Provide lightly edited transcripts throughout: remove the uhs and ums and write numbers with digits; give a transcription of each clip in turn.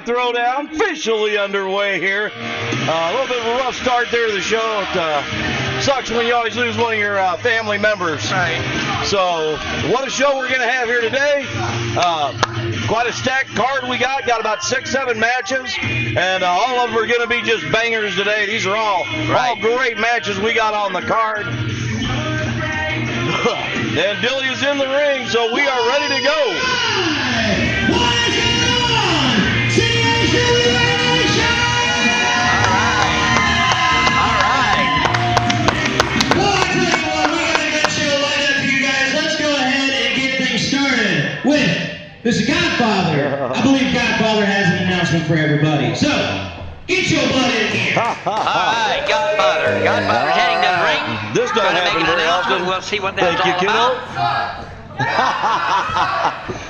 Throwdown officially underway here. A little bit of a rough start there to the show. It sucks when you always lose one of your family members. Right. So, what a show we're going to have here today. Quite a stacked card we got. Got about 6-7 matches, and all of them are going to be just bangers today. These are all great matches we got on the card. And Dilly is in the ring, so we are ready to go. This is Godfather. I believe Godfather has an announcement for everybody. So, get your butt in here. All right, Godfather. Godfather's heading to the ring. This doesn't happen very often. We'll see what that's all kiddo. about.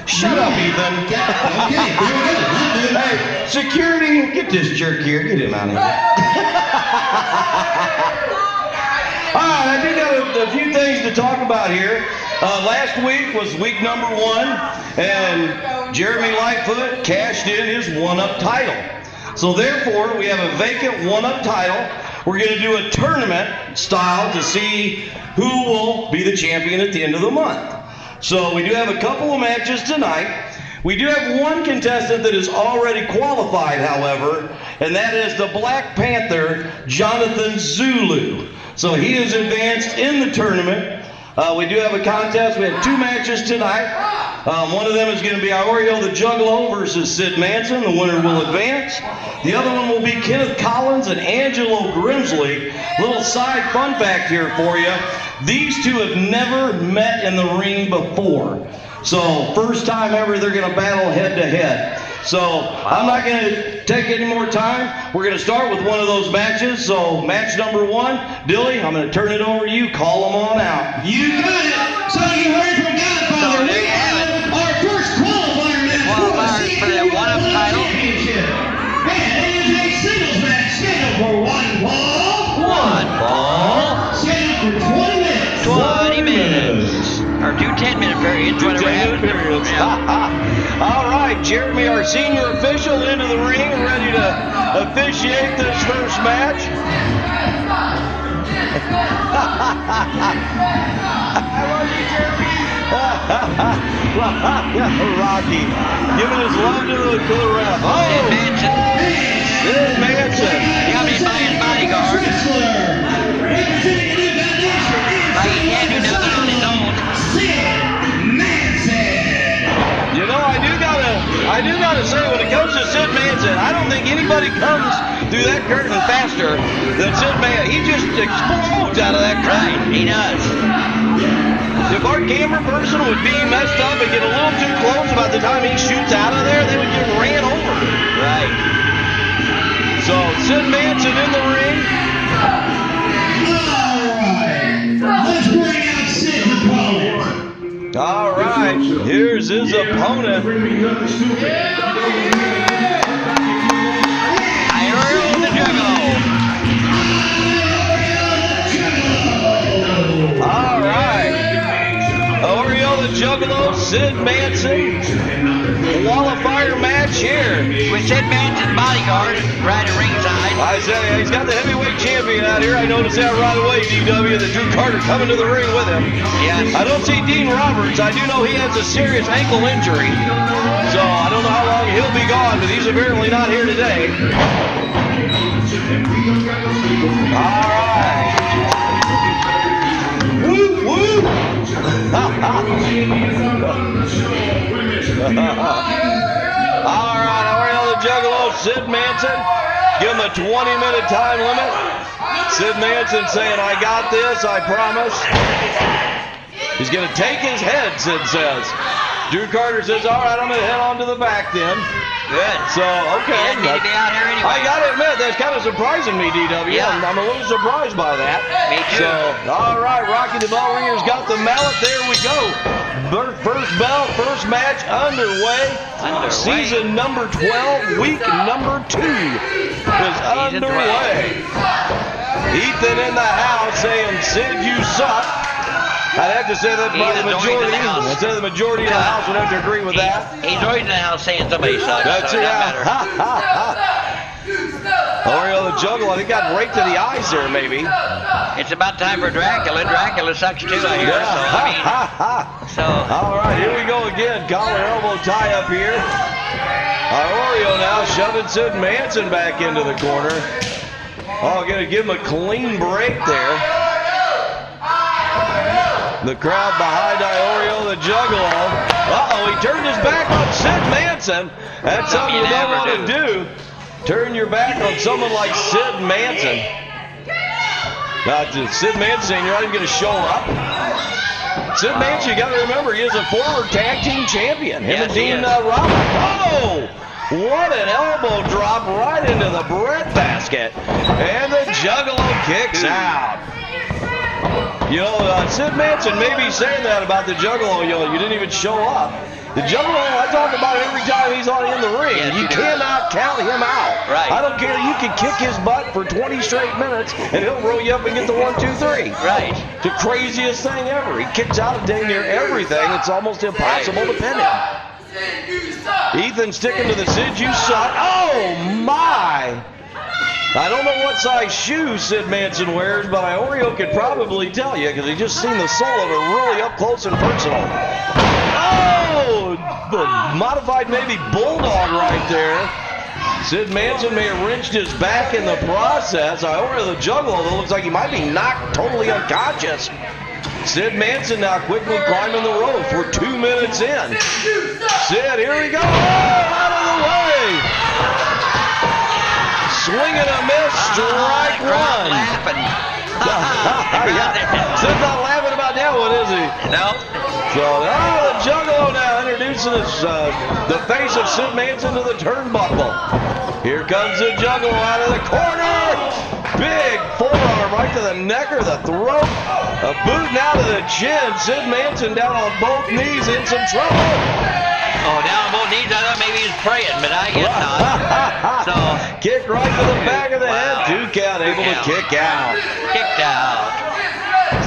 Shut up, Ethan. Okay, here we go. Hey, security, get this jerk here. Get him out of here. All right, I do got a few things to talk about here. Last week was week number 1, and Jeremy Lightfoot cashed in his 1-up title. So therefore, we have a vacant 1-up title. We're going to do a tournament style to see who will be the champion at the end of the month. So we do have a couple of matches tonight. We do have one contestant that is already qualified, however, and that is the Black Panther, Jonathan Zulu. So he is advanced in the tournament. We do have a contest. We have 2 matches tonight. One of them is going to be Iorio the Juggalo versus Sid Manson. The winner will advance. The other one will be Kenneth Collins and Angelo Grimsley. Little side fun fact here for you. These two have never met in the ring before. So first time ever they're going to battle head to head. So I'm not going to take any more time. We're going to start with one of those matches. So match number 1, Dilly, I'm going to turn it over to you. Call them on out. You got it. So you heard from Godfather. There you have it. Our first qualifier match Qualifiers for the 1-up title. And it is a singles match scheduled for 1 ball. 1 ball. Scheduled for 20 minutes. 20 minutes. Or 2 10-minute periods, whatever happens. Yeah. All right, Jeremy, our senior official, into the ring, ready to officiate this first match. I love you, Jeremy. Rocky, giving his love to the ref. Oh, Sid Manson. Accompanied by his bodyguard. Like he can't do nothing on his own. You know, I do gotta say, when it comes to Sid Manson, I don't think anybody comes through that curtain faster than Sid Manson. He just explodes out of that curtain. Right, he does. If our camera person would be messed up and get a little too close about the time he shoots out of there, they would get ran over. Right. So, Sid Manson in the ring. Let's bring out Sid's opponent. All right, here's his opponent. Iorio the Juggalo. All right, Iorio the Juggalo, Sid Manson. Qualifier match here. With Sid Manson's bodyguard right at ringside. I say, he's got the heavyweight champion out here. I noticed that right away, DW, that Drew Carter coming to the ring with him. Yes. I don't see Dean Roberts. I do know he has a serious ankle injury. So I don't know how long he'll be gone, but he's apparently not here today. All right. Woo, woo. All right, Iorio the Juggalo, Sid Manson. Give him a 20-minute time limit. Sid Manson saying, I got this, I promise. He's going to take his head, Sid says. Drew Carter says, all right, I'm going to head on to the back then. Good. So, okay. He doesn't need to be out here anyway. I got to admit, that's kind of surprising me, DW. Yeah. I'm a little surprised by that. Me too. So, all right, Rocky the Bell Ringer's got the mallet. There we go. First bell, first match underway. Season number 12, week number 2 is underway. Ethan in the house saying, Sid, you suck. I'd have to say that probably the majority. I'd say the majority of the house would have to agree with that. He's always in the house saying somebody sucks. That's so it. It doesn't matter. Iorio the Juggalo, I think got right to the eyes there, maybe. It's about time for Dracula. Dracula sucks too, I hear. So, All right, here we go again. Collar elbow tie up here. Iorio now shoving Sid Manson back into the corner. Oh, gonna give him a clean break there. The crowd behind Iorio the Juggalo. Uh-oh, he turned his back on Sid Manson. That's something you don't want to do. Turn your back on someone like Sid Manson. Now, Sid Manson, you're not even going to show up. Sid Manson, you got to remember, he is a former tag team champion. Him and Dean Roberts. Oh, what an elbow drop right into the breadbasket. And the Juggalo kicks out. You know, Sid Manson may be saying that about the Juggalo. You didn't even show up. The Juggalo, I talk about it every time he's on in the ring. Yes, you cannot count him out. Right. I don't care. You can kick his butt for 20 straight minutes, and he'll roll you up and get the 1, 2, 3. Right. The craziest thing ever. He kicks out of dang near everything. It's almost impossible to pin him. Ethan sticking to the Sid, you suck. Oh, my. I don't know what size shoes Sid Manson wears, but Iorio could probably tell you because he just seen the sole of it really up close and personal. Oh, the modified maybe bulldog right there. Sid Manson may have wrenched his back in the process. Iorio the Juggalo, though, looks like he might be knocked totally unconscious. Sid Manson now quickly climbing the ropes. We're 2 minutes in. Sid, here we go. Oh, out of the way. Swing and a miss, strike one. Sid's not laughing about that one, is he? No. So, the Juggalo now introducing us, the face of Sid Manson to the turnbuckle. Here comes the Juggalo out of the corner. Big forearm right to the neck or the throat. A boot now to the chin. Sid Manson down on both knees in some trouble. Oh, down on both knees. I thought maybe he was praying, but I guess not. So, kick right to the back of the head. 2 count, able to kick out. Kicked out.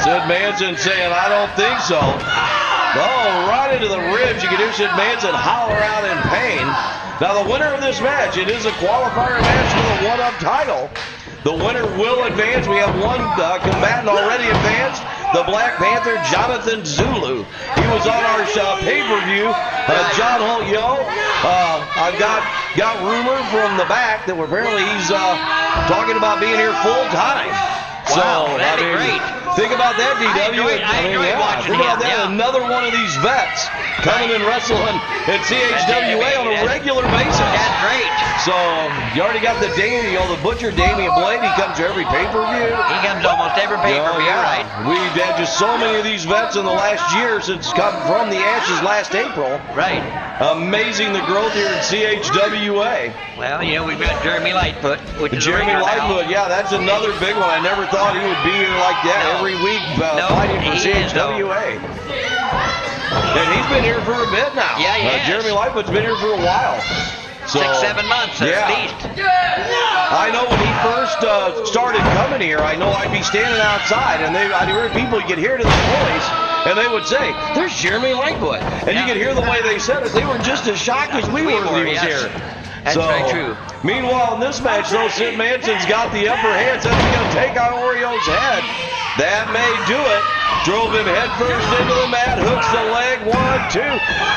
Sid Manson saying, I don't think so. Oh, right into the ribs. You can hear Sid Manson holler out in pain. Now, the winner of this match, it is a qualifier match for the 1-up title. The winner will advance. We have one combatant already advanced. The Black Panther, Jonathan Zulu. He was on our pay-per-view. John Holt, I've got rumor from the back that apparently he's talking about being here full time. Wow, that'd be great. Think about that, DW. I enjoy watching think about him, that. Another one of these vets coming and wrestling at CHWA on a regular basis. That's great. So you already got the Butcher Damian Blade. He comes to every pay-per-view. He comes almost every pay-per-view, right? We've had just so many of these vets in the last year since come from the Ashes last April. Right. Amazing the growth here at CHWA. Well, we've got Jeremy Lightfoot, which is Jeremy Lightfoot, yeah, that's another big one. I never thought he would be here like that every week fighting for CHWA. And he's been here for a bit now. Yeah, he has. Jeremy Lightfoot's been here for a while. So, 6-7 months at least. I know when he first started coming here, I know I'd be standing outside, and I'd hear people, you could hear to the voice, and they would say, there's Jeremy Lightfoot. And you could hear the way they said it. They were just as shocked as we were when he was here. That's very true. Meanwhile, in this match, though, Sid Manson's got the upper hand. So he's going to take Iorio's head. That may do it. Drove him head first into the mat. Hooks the leg. 1, 2.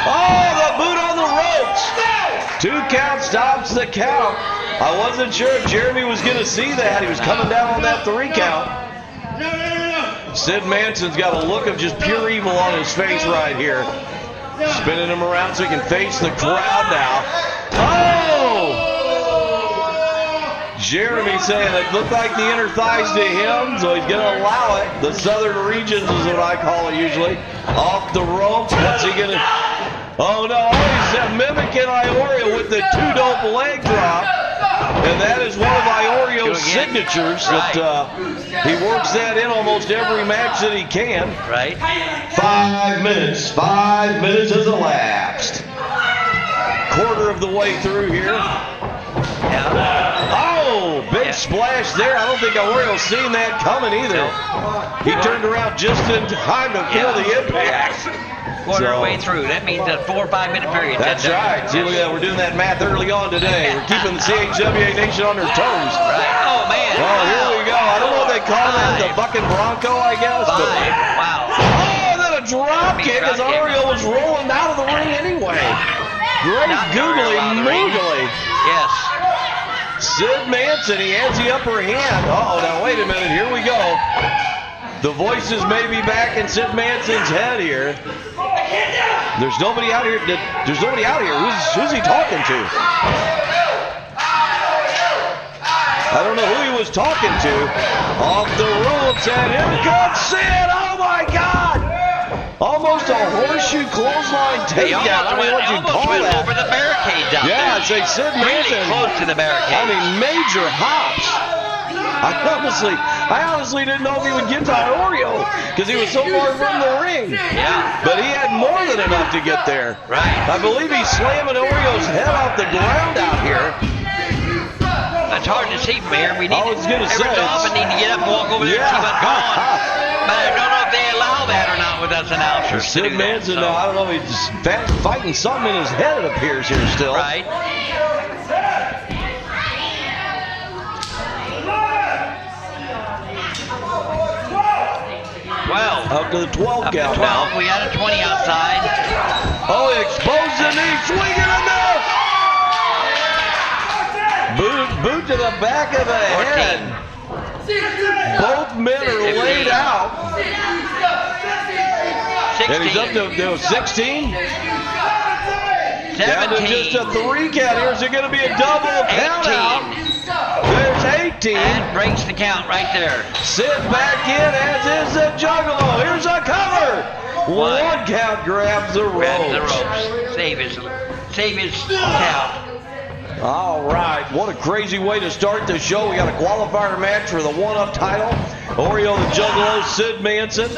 Oh, the boot on the ropes. 2 count stops the count. I wasn't sure if Jeremy was going to see that. He was coming down on that 3 count. Sid Manson's got a look of just pure evil on his face right here. Spinning him around so he can face the crowd now. Oh! Jeremy saying it looked like the inner thighs to him, so he's going to allow it. The southern regions is what I call it usually. Off the ropes. What's he going to... Oh, no. He's mimicking Iorio with the 2-dope leg drop. And that is one of Iorio's signatures. That he works that in almost every match that he can. Right. 5 minutes. 5 minutes has elapsed. Quarter of the way through here. Yeah. Oh, big splash there. I don't think Iorio's seen that coming either. He turned around just in time to feel the impact. Quarter way through. That means a 4 or 5 minute period. That's right. See, look at that. We're doing that math early on today. We're keeping the CHWA Nation on their toes. Right. Oh, man. Oh, here we go. I don't know what they call that. The bucking Bronco, I guess. But, wow. Oh, then a drop kick as Iorio was rolling out of the ring anyway. Great googly moogly. Yes. Sid Manson, he has the upper hand. Oh, now wait a minute. Here we go. The voices may be back in Sid Manson's head here. There's nobody out here. There's nobody out here. Who's he talking to? I don't know who he was talking to. Off the ropes, and here comes Sid. Oh my God! Almost a horseshoe clothesline takedown. I don't know what you call went that. Over the barricades out Yeah, there. I'd say Sid Manson. Really close to the barricade. I mean, major hops. I honestly didn't know if he would get to Iorio because he was so far from the ring. Yeah. But he had more than enough to get there. Right. I believe he's slamming Iorio's head off the ground out here. It's hard to see from here. We need I was gonna say, every so often need to get up and walk over there and see what's going on. But I don't know if they allow that or not with us announcers. Sid Manson, I don't know, he's just fighting something in his head, it appears here still. Right. Up to the 12 up count to 12. now. We got a 20 outside. Oh, he exposed the knee, swinging enough. Boot to the back of the 14. head. Both men are laid out. 16. And he's up to 16. 17. Down to just a 3 count. Here's it going to be a double count out. There's 18. And breaks the count right there. Sid back in, as is the Juggalo. Here's a cover. One count grabs the ropes. Grabs the ropes. Save his count. All right, what a crazy way to start the show. We got a qualifier match for the one-up title. Iorio the Juggalo, Sid Manson.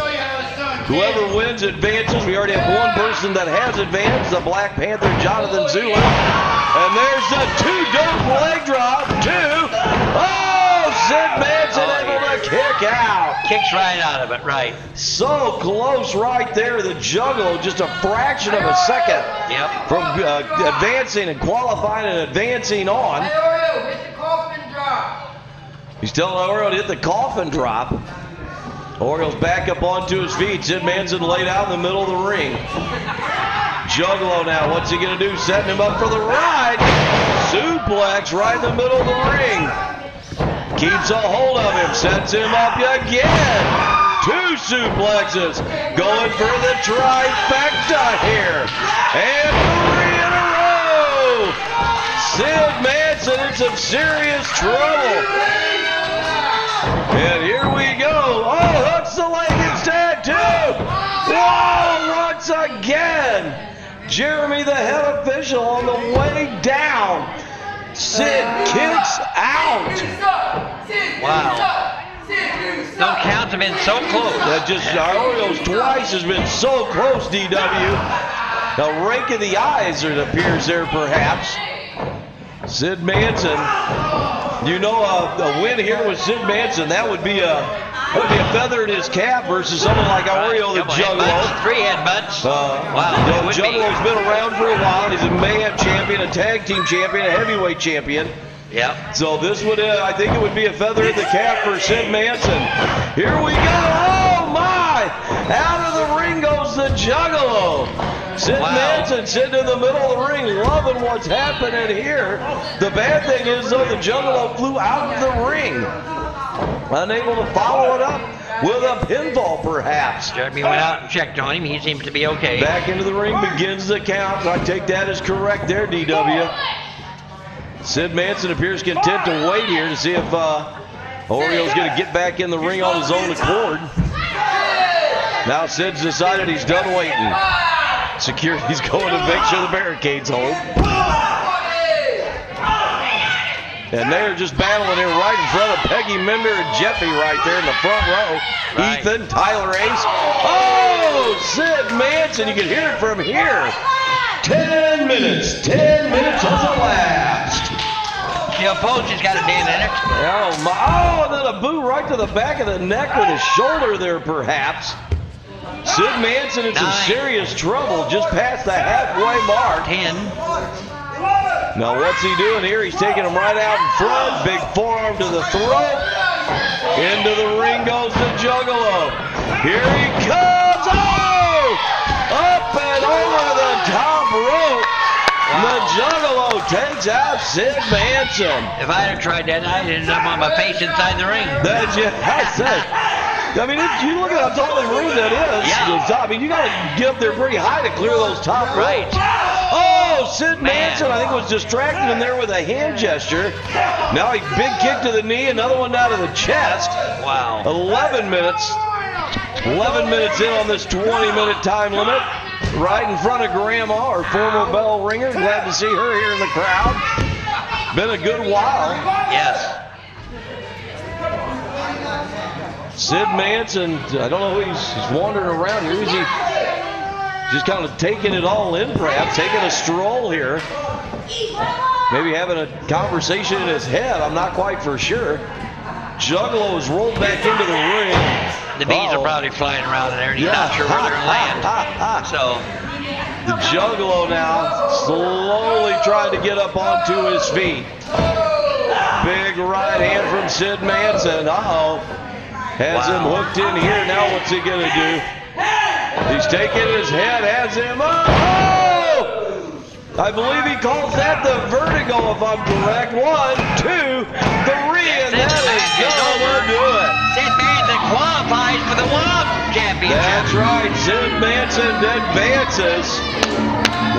Whoever wins advances. We already have one person that has advanced, the Black Panther, Jonathan Zula. And there's the 2-dope leg drop. 2. Oh, Sid Manson able to kick out. Kicks right out of it, right. So close right there. The Juggalo, just a fraction of a second from advancing and qualifying and advancing on. Iorio, hit the coffin drop. He's telling Iorio to hit the coffin drop. Iorio's back up onto his feet. Sid Manson laid out in the middle of the ring. Juggalo now, what's he going to do? Setting him up for the ride. Suplex right in the middle of the ring. Keeps a hold of him, sets him up again. 2 suplexes. Going for the trifecta here. And 3 in a row. Sid Manson in some serious trouble. And here we go. Oh, hooks the leg instead, too. Whoa, once again. Jeremy, the head official, on the way down. Sid kicks out. Wow. Those counts have been so close. That just, Iorio's twice has been so close, DW. A rake of the eyes, it appears there, perhaps. Sid Manson. You know, a win here with Sid Manson, that would be a feather in his cap versus someone like Iorio the Juggalo. 3 headbutts. Wow. The Juggalo's been around for a while. He's a mayhem champion, a tag team champion, a heavyweight champion. Yep. So this would, I think it would be a feather in the cap for Sid Manson. Here we go. Oh my! Out of the ring goes the Juggalo. Sid Manson sitting in the middle of the ring, loving what's happening here. The bad thing is, though, the Juggalo flew out of the ring, unable to follow it up with a pinfall, perhaps. Jeremy went out and checked on him. He seems to be okay. Back into the ring begins the count. I take that as correct there, DW. Sid Manson appears content to wait here to see if Iorio's going to get back in the ring on his own accord. Now Sid's decided he's done waiting. Security's going to make sure the barricades hold. And they're just battling here right in front of Peggy Mender and Jeffy right there in the front row. Right. Ethan, Tyler Ace. Oh, Sid Manson, you can hear it from here. 10 minutes has elapsed. The opponent's got a dent in it. Oh, my. Oh, and then a boot right to the back of the neck with his shoulder there, perhaps. Sid Manson in some serious trouble just past the halfway mark. 10. Now, what's he doing here? He's taking him right out in front. Big forearm to the throat. Into the ring goes the Juggalo. Here he comes. Oh! Up and over the top rope. The Juggalo takes out Sid Manson. If I had tried that, I'd ended up on my face inside the ring. That's it. I mean, you look at how tall the ring that is. Yeah. I mean, you got to get up there pretty high to clear those top ropes. Oh, Sid Manson, I think, was distracting him there with a hand gesture. Now a big kick to the knee, another one down to the chest. Wow. 11 minutes. 11 minutes in on this 20-minute time limit. Right in front of Grandma, our former bell ringer. Glad to see her here in the crowd. Been a good while. Yes. Sid Manson, I don't know who he's wandering around here. Is he just kind of taking it all in, perhaps? Taking a stroll here. Maybe having a conversation in his head. I'm not quite for sure. Juggalo is rolled back into the ring. The bees are probably flying around in there, and he's not sure where they're going to land. So the Juggalo now slowly trying to get up onto his feet. Big right hand from Sid Manson. Uh-oh. Has him hooked in here. Now what's he going to do? He's taking his head, has him. Oh! I believe he calls that the vertigo, if I'm correct. 1, 2, 3, and that is going to do it. Sid Manson qualifies for the one-up championship. That's right. Sid Manson advances.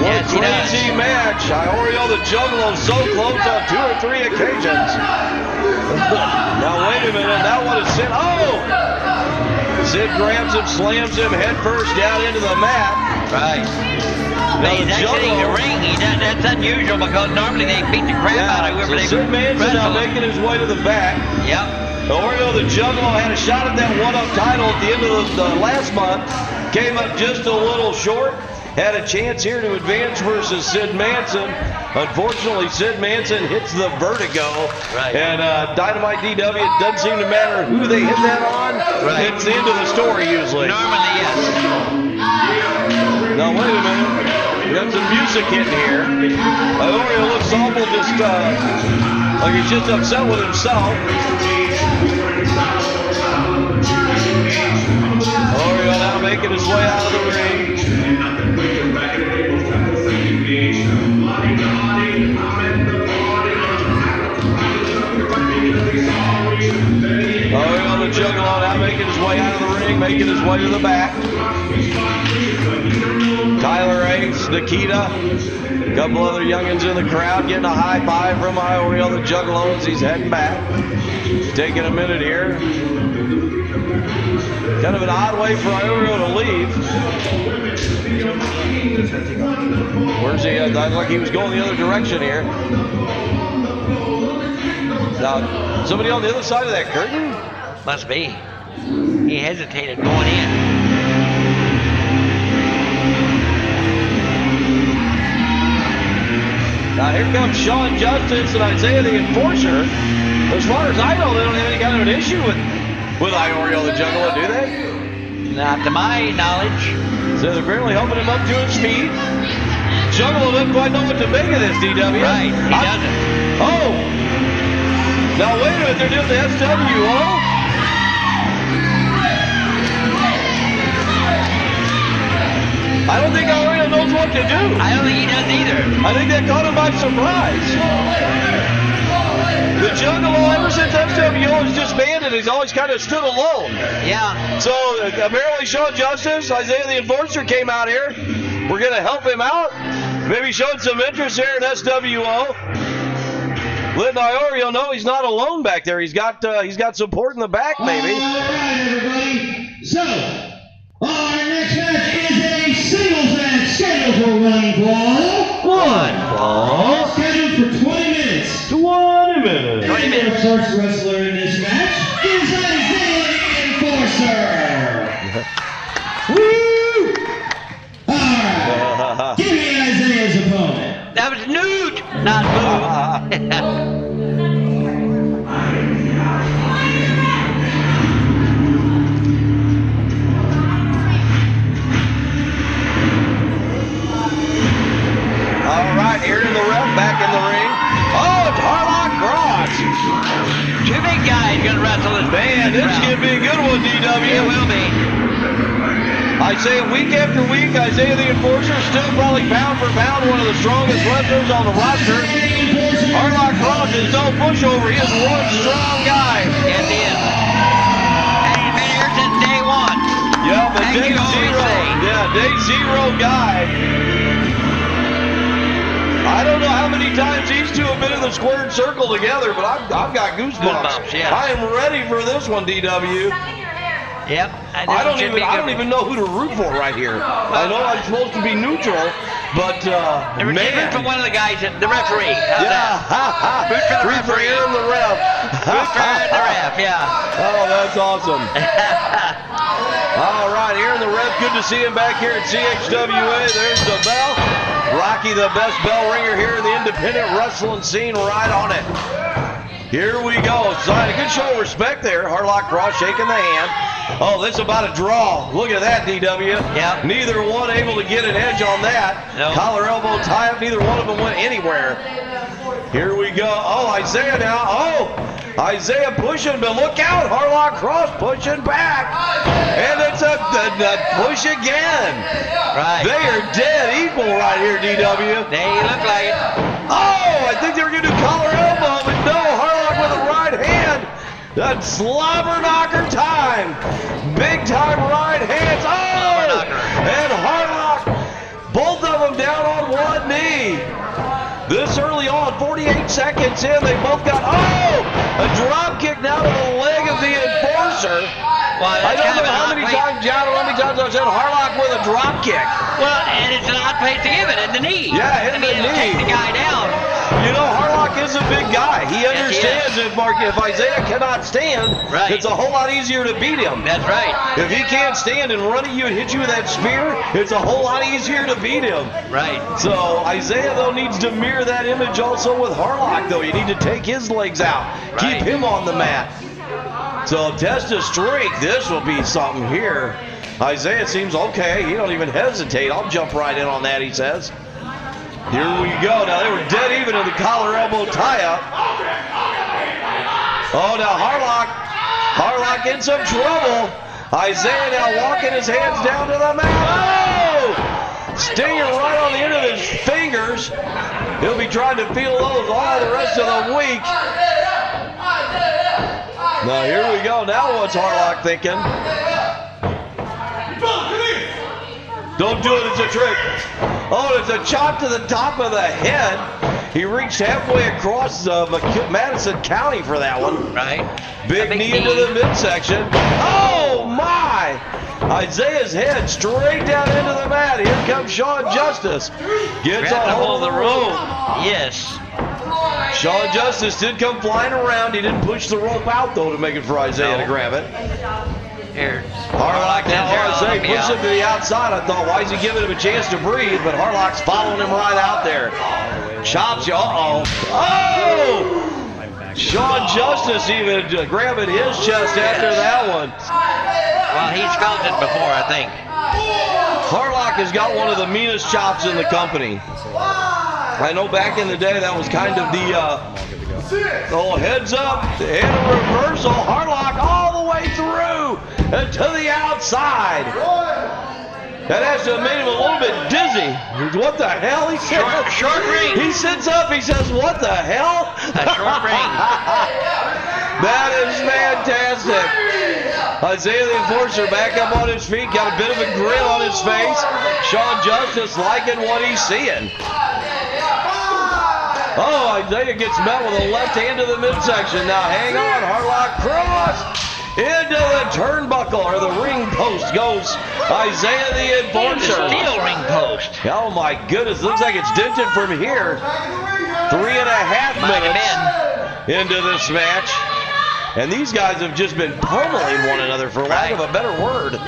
What a crazy match. Iorio the Juggalo so close on 2 or 3 occasions. Now wait a minute. Now what is Sid? Oh! Sid grabs him, slams him head first down into the mat. Right. Now he's exiting the ring. That's unusual because normally they beat the crap out of whoever they Sid Manson now making his way to the back. Yep. Iorio the Juggalo had a shot at that one-up title at the end of the last month. Came up just a little short. Had a chance here to advance versus Sid Manson. Unfortunately, Sid Manson hits the vertigo. Right. And Dynamite DW, it doesn't seem to matter who they hit that on. Right. It's the end of the story usually. Normally, yes. Now, wait a minute. We got some music hitting here. Iorio looks awful just like he's just upset with himself. Iorio now making his way out of the ring. Iorio the Juggalo now making his way out of the ring, making his way to the back. Tyler Ace, Nikita, a couple other youngins in the crowd getting a high five from Iorio the Juggalo as he's heading back. Taking a minute here. Kind of an odd way for Iorio to leave. Where's he? Like he was going the other direction here. Now, somebody on the other side of that curtain? Must be. He hesitated going in. Now here comes Sean Justice and Isaiah the Enforcer. As far as I know, they don't have any kind of an issue with Iorio the Juggalo, do they? Not to my knowledge. So they're apparently helping him up to his feet. Juggalo doesn't quite know what to make of this, DW. Right, he doesn't. Oh! Now wait a minute, they're doing the SWO? I don't think Iorio knows what to do. I don't think he does either. I think that caught him by surprise. The Juggalo, ever since SWO was disbanded, he's always kind of stood alone. Yeah. So apparently Sean Justice, Isaiah the Enforcer came out here. We're going to help him out. Maybe showed some interest here in SWO. Letting Iorio know he's not alone back there. He's got support in the back, maybe. All right, everybody. So, our next match is a singles match scheduled for one fall. Scheduled for 20 minutes. 20 minutes. 20 minutes. The first wrestler in this match is Isaiah the Enforcer. Woo! All right. Give me Isaiah's opponent. That was Newt, not Boo. Two big guys gonna wrestle this. Man, this is gonna be a good one, DW. It will be. I say week after week, Isaiah the Enforcer still probably pound for pound one of the strongest wrestlers on the roster. Harlock Cross is no pushover. He is one strong guy. Yes, he is. And he's been here since day one. Yeah, but Thank day you, always zero. say. Yeah, day zero guy. I don't know how many times these two have been in the squared circle together, but I've got goosebumps. Goosebumps, yeah. I am ready for this one, DW. Yep. I don't even know who to root for right here. I know I'm supposed to be neutral, but Root man. for one of the guys, the referee. How's Yeah, that? Root for the referee. and the ref. Root for the ref, yeah. Oh, that's awesome. All right, here in the ref. Good to see him back here at CHWA. There's the bell. Rocky, the best bell ringer here in the independent wrestling scene, right on it. Here we go. So a good show of respect there. Harlock Cross shaking the hand. Oh, this is about a draw. Look at that, DW. Yep. Neither one able to get an edge on that. No. Collar elbow tie up. Neither one of them went anywhere. Here we go. Oh, Isaiah now. Oh, Isaiah pushing, but look out. Harlock Cross pushing back. And it's a push again. Right. They are dead equal right here, DW. They look like it. Oh, I think they were going to do collar elbow, but no, Harlock with a right hand. That's slobber knocker time. Big time right hands. Oh, and Harlock, both of them down on one knee. This early on, 48 seconds in, they both got, a drop kick now to the leg of the Enforcer. Well, I don't know how many times, John, how many times I've said Harlock with a drop kick. Well, and it's an odd place to give it, in the knee. Yeah, hitting the knee. Take the guy down. You know, Harlock is a big guy. He understands if Isaiah cannot stand, Right. it's a whole lot easier to beat him. That's right. If he can't stand and run at you and hit you with that spear, it's a whole lot easier to beat him. Right. So Isaiah, though, needs to mirror that image also with Harlock, though. You need to take his legs out. Right. Keep him on the mat. So test of strength. This will be something here. Isaiah seems okay. He don't even hesitate. I'll jump right in on that, he says. Here we go. Now, they were dead even in the collar elbow tie-up. Oh, now Harlock in some trouble. Isaiah now walking his hands down to the mat. Oh! Stinger right on the end of his fingers. He'll be trying to feel those all the rest of the week. Now, here we go. Now what's Harlock thinking? Don't do it, it's a trick. Oh, it's a chop to the top of the head. He reached halfway across Madison County for that one. Right. Big knee into the midsection. Oh, my! Isaiah's head straight down into the mat. Here comes Sean Justice. Gets a hold of the rope. Yes. Sean Justice did come flying around. He didn't push the rope out, though, to make it for Isaiah to grab it. Here. Harlock now, Isaiah pushes him to the outside. I thought, why is he giving him a chance to breathe? But Harlock's following him right out there. Chops you. Uh-oh. Oh! Sean Justice even grabbing his chest after that one. Well, he's felt it before, I think. Harlock has got one of the meanest chops in the company. I know back in the day that was kind of the heads up and a reversal. Harlock all the way through and to the outside. That has to have made him a little bit dizzy. What the hell? He said, Short ring. He sits up. He says, "What the hell?" A short ring. That is fantastic. Isaiah the Enforcer back up on his feet, got a bit of a grin on his face. Sean Justice liking what he's seeing. Oh, Isaiah gets met with a left hand to the midsection. Now hang on, Harlock Cross into the turnbuckle, or the ring post goes Isaiah the Enforcer. Steel ring post. Oh my goodness, looks like it's dented from here. 3.5 minutes into this match. And these guys have just been pummeling one another, for lack of a better word.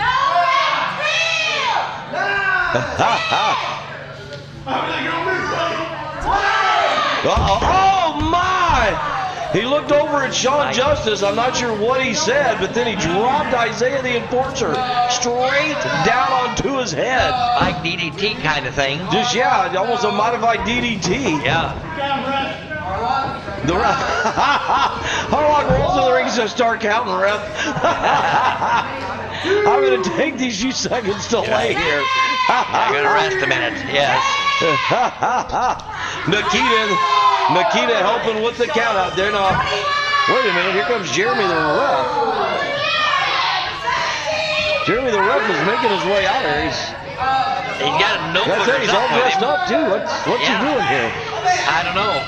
Oh my! He looked over at Sean Justice. I'm not sure what he said, but then he dropped Isaiah the Enforcer straight down onto his head. Like DDT kind of thing. Just, yeah, almost a modified DDT. Yeah. The ref. Harlock rolls to the ring and says, start counting, ref. I'm going to take these few seconds to lay here. I'm going to rest a minute, yes. Nikita helping with the count out there. Now, wait a minute, here comes Jeremy the ref. Jeremy the ref is making his way out here. He's got a notebook. He's all dressed up too. What's he doing here? I don't know.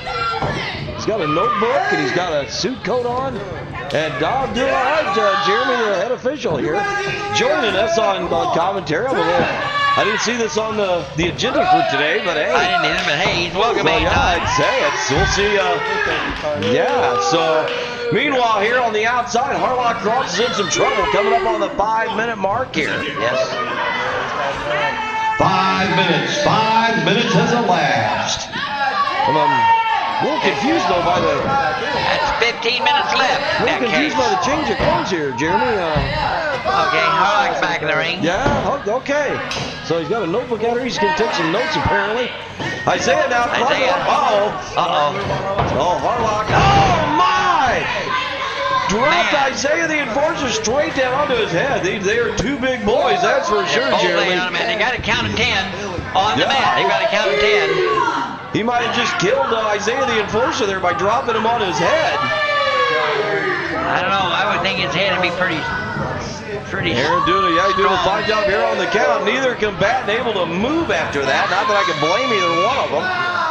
He's got a notebook and he's got a suit coat on. And Dog doing all right. Jeremy, the head official here, joining us on commentary. I didn't see this on the agenda for today, but hey. I didn't either, but hey, he's welcome anytime. I'd say it. We'll see. So meanwhile, here on the outside, Harlock Cross is in some trouble coming up on the 5-minute mark here. Yes. 5 minutes. 5 minutes has elapsed. I'm a little confused though by the. That's 15 minutes left. A little confused by the change of clothes here, Jeremy. Okay, Harlock's back in the ring. Yeah. Okay. So he's got a notebook out here. He's going to take some notes apparently. Isaiah now. Oh, Harlock. Oh my! Dropped Isaiah the Enforcer straight down onto his head. They are two big boys, that's for sure, Jeremy. They got to count to 10 on the mat. They got to count to 10. He might have just killed Isaiah the Enforcer there by dropping him on his head. I don't know. I would think his head would be pretty Aaron doing a fine job here on the count. Neither combatant able to move after that. Not that I can blame either one of them.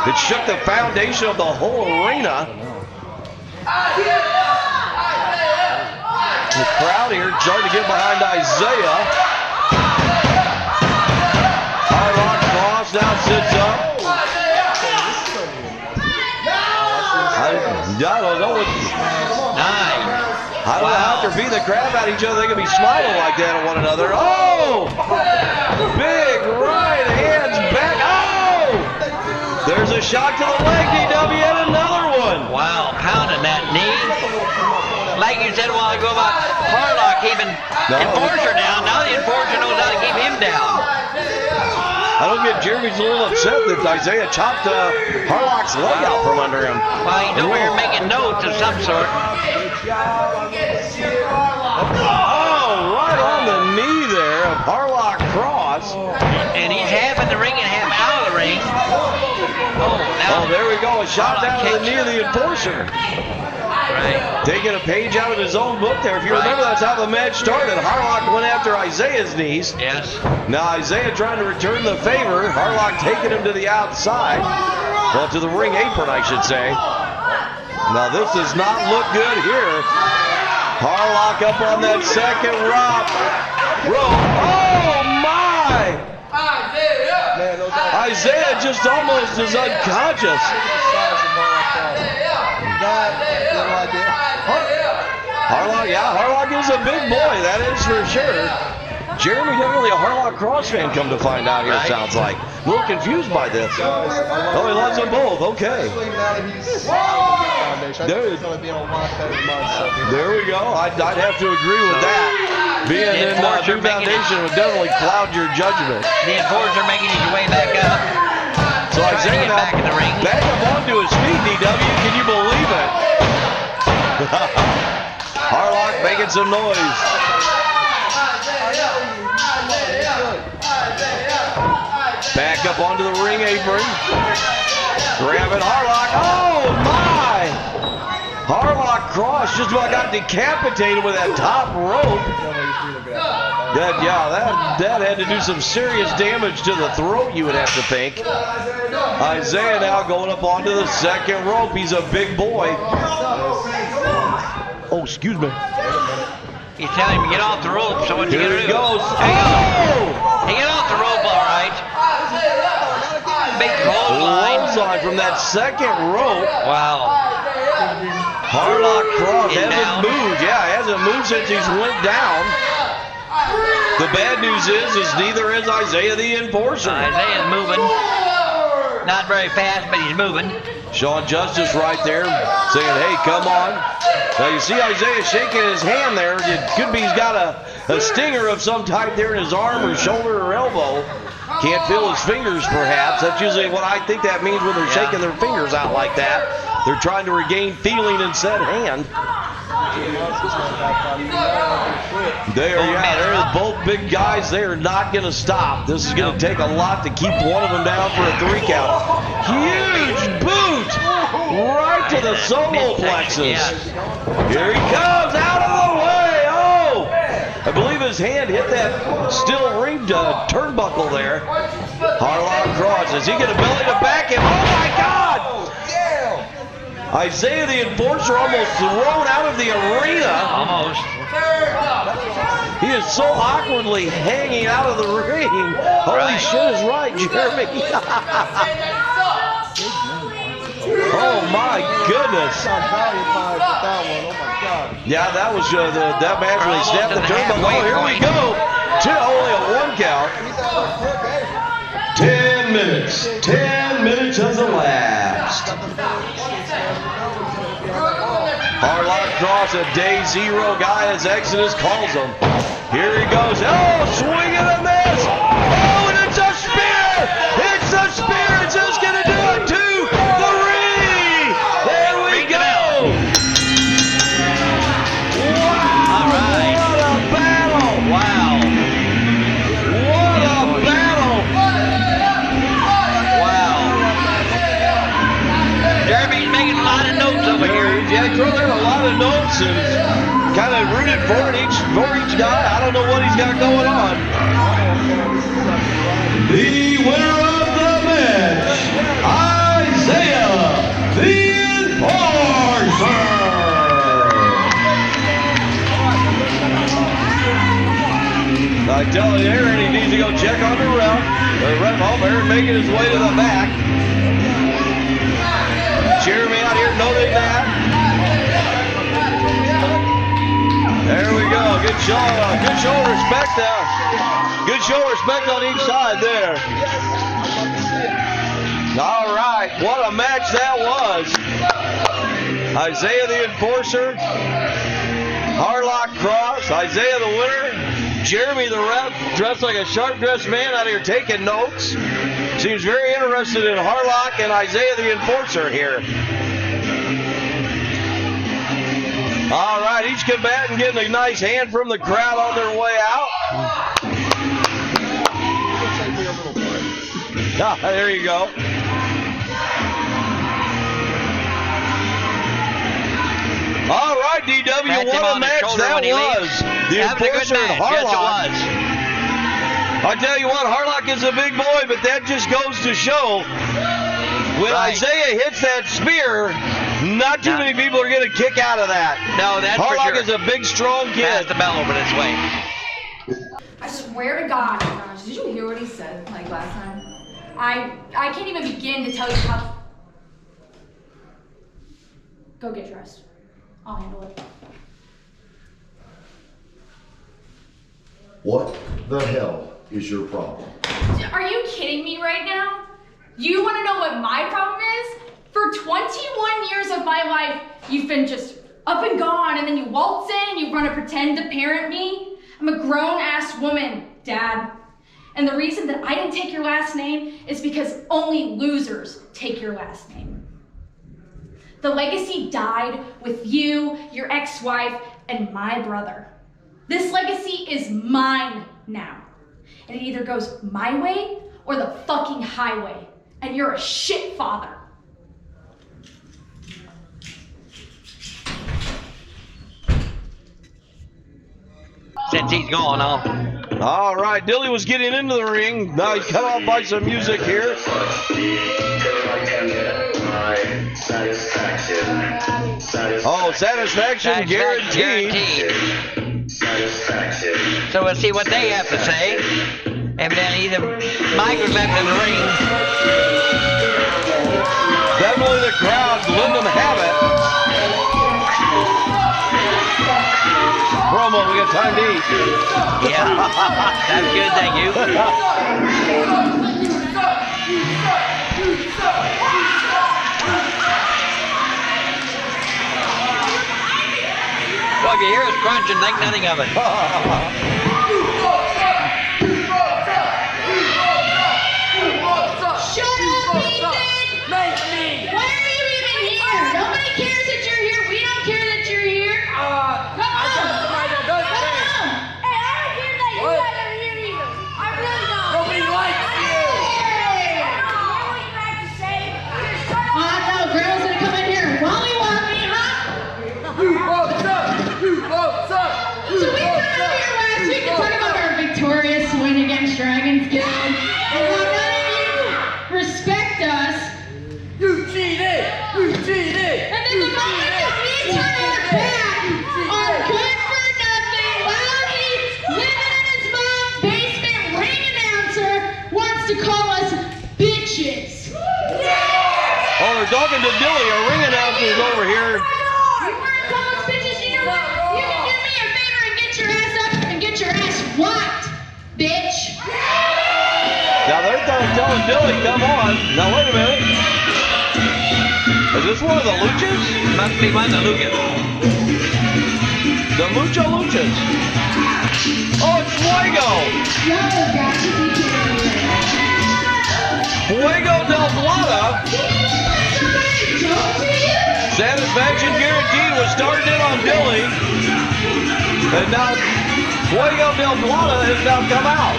It shook the foundation of the whole arena. The crowd here starting to get behind Isaiah. Harlock Cross now sits up. I don't know what. I don't know how they're beating the crap out of each other. They can be smiling like that at one another. Oh! Big right hands back. Oh! There's a shot to the leg, DW, and another one. Wow, pounding that knee. Like you said a while ago about Harlock keeping Enforcer down. Now the Enforcer knows how to keep him down. I don't get Jeremy's a little upset that Isaiah chopped Harlock's leg out from under him. Well, he's over here making notes of some sort. Oh, right on the knee there of Harlock Cross. And he's half in the ring and half out of the ring. Oh, there we go. A shot down to the knee of the Enforcer. Right. Taking a page out of his own book there. If you remember, that's how the match started. Harlock went after Isaiah's knees. Yes. Now Isaiah trying to return the favor. Harlock taking him to the outside. Well, to the ring apron, I should say. Now this does not look good here. Harlock up on that second rope. Oh my! Isaiah just almost is unconscious. Harlock is a big boy, that is for sure. Jeremy, definitely a Harlock Cross fan, come to find out here, sounds like. A little confused by this. Oh, he loves them both, okay. There we go. I'd have to agree with that. Being in New Foundation would definitely cloud your judgment. The Enforcer making his way back up. So Isaiah now back in the ring. Back up onto his feet, DW. Can you believe it? Harlock making some noise. Back up onto the ring apron. Grabbing Harlock. Oh my! Harlock Cross just about got decapitated with that top rope. That had to do some serious damage to the throat, you would have to think. Isaiah now going up onto the second rope. He's a big boy. Oh, excuse me. He's telling him to get off the rope, so what's he gonna do? Here he goes. He got off the rope, all right. Big clothesline from that second rope. Wow. Harlock Cross hasn't moved. Yeah, hasn't moved since he's went down. The bad news is neither is Isaiah the Enforcer. Isaiah's moving. Not very fast, but he's moving. Sean Justice right there saying, hey, come on. Now you see Isaiah shaking his hand there. It could be he's got a stinger of some type there in his arm or shoulder or elbow. Can't feel his fingers, perhaps. That's usually what I think that means when they're shaking their fingers out like that. They're trying to regain feeling in said hand. They're both big guys. They are not going to stop. This is going to take a lot to keep one of them down for a 3 count. Huge boot right to the solar plexus. Here he comes out of the way. Oh, I believe his hand hit that steel ringed turnbuckle there. Harlock Cross. Is he going to belly to back him? Oh my God! Isaiah the Enforcer almost thrown out of the arena. Almost. He is so awkwardly hanging out of the ring. Holy shit is right, Jeremy. Oh my goodness. Yeah, that was that match when he snapped the turnbuckle. Oh, here we go. Only a 1 count. 10 minutes. 10 minutes has elapsed. Harlock Cross, a day 0 guy, as Exodus calls him. Here he goes. Oh, swing and a miss. Oh, and it's a spear. It's a spear. It's just going to do it. 2, 3. There we go. Wow. All right. What a battle. Wow. What a battle. Wow. Jeremy's making a lot of notes over here. Yeah, he threw there a lot of notes and kind of rooted for each guy. I don't know what he's got going on. The winner of the match, Isaiah the Enforcer. I tell Aaron he needs to go check on the ref. The ref home, Aaron making his way to the back. Jeremy out here noting that. There we go. Good show of respect there. Good show of respect on each side there. All right, what a match that was. Isaiah the Enforcer, Harlock Cross, Isaiah the winner, Jeremy the ref, dressed like a sharp-dressed man out here taking notes. Seems very interested in Harlock and Isaiah the Enforcer here. All right, each combatant getting a nice hand from the crowd on their way out. Ah, there you go. All right, DW, what a match that was. The Enforcer and Harlock. I tell you what, Harlock is a big boy, but that just goes to show when Isaiah hits that spear, not too many people are going to kick out of that. No, that's Harlock for sure. is a big, strong kid. Pass the bell over this way. I swear to God, gosh, did you hear what he said like last time? I can't even begin to tell you how. Go get dressed. I'll handle it. What the hell is your problem? Are you kidding me right now? You want to know what my problem is? For 21 years of my life, you've been just up and gone, and then you waltz in and you want to pretend to parent me. I'm a grown-ass woman, Dad. And the reason that I didn't take your last name is because only losers take your last name. The legacy died with you, your ex-wife, and my brother. This legacy is mine now. And it either goes my way or the fucking highway. And you're a shit father. Since he's gone, All right, Dilly was getting into the ring. Now he's cut off by some music here. Oh, satisfaction guaranteed. So we'll see what they have to say. Evidently, Mike was left in the ring. Definitely the crowd letting them have it. Promo, we got time to eat. Yeah, that's good, thank you. Well, if you hear us crunching, think nothing of it. talking to Billy, our ring announcer is over here. You weren't calling bitches, you know what? You can do me a favor and get your ass up and get your ass whacked, bitch. Now they're telling Billy, come on. Now wait a minute. Is this one of the Luchas? Must be one of the Lucas. The Mucho Luchas. Oh, it's Fuego. Fuego del Plata. Satisfaction guaranteed was started in on Billy. And now Fuego del Plata has now come out.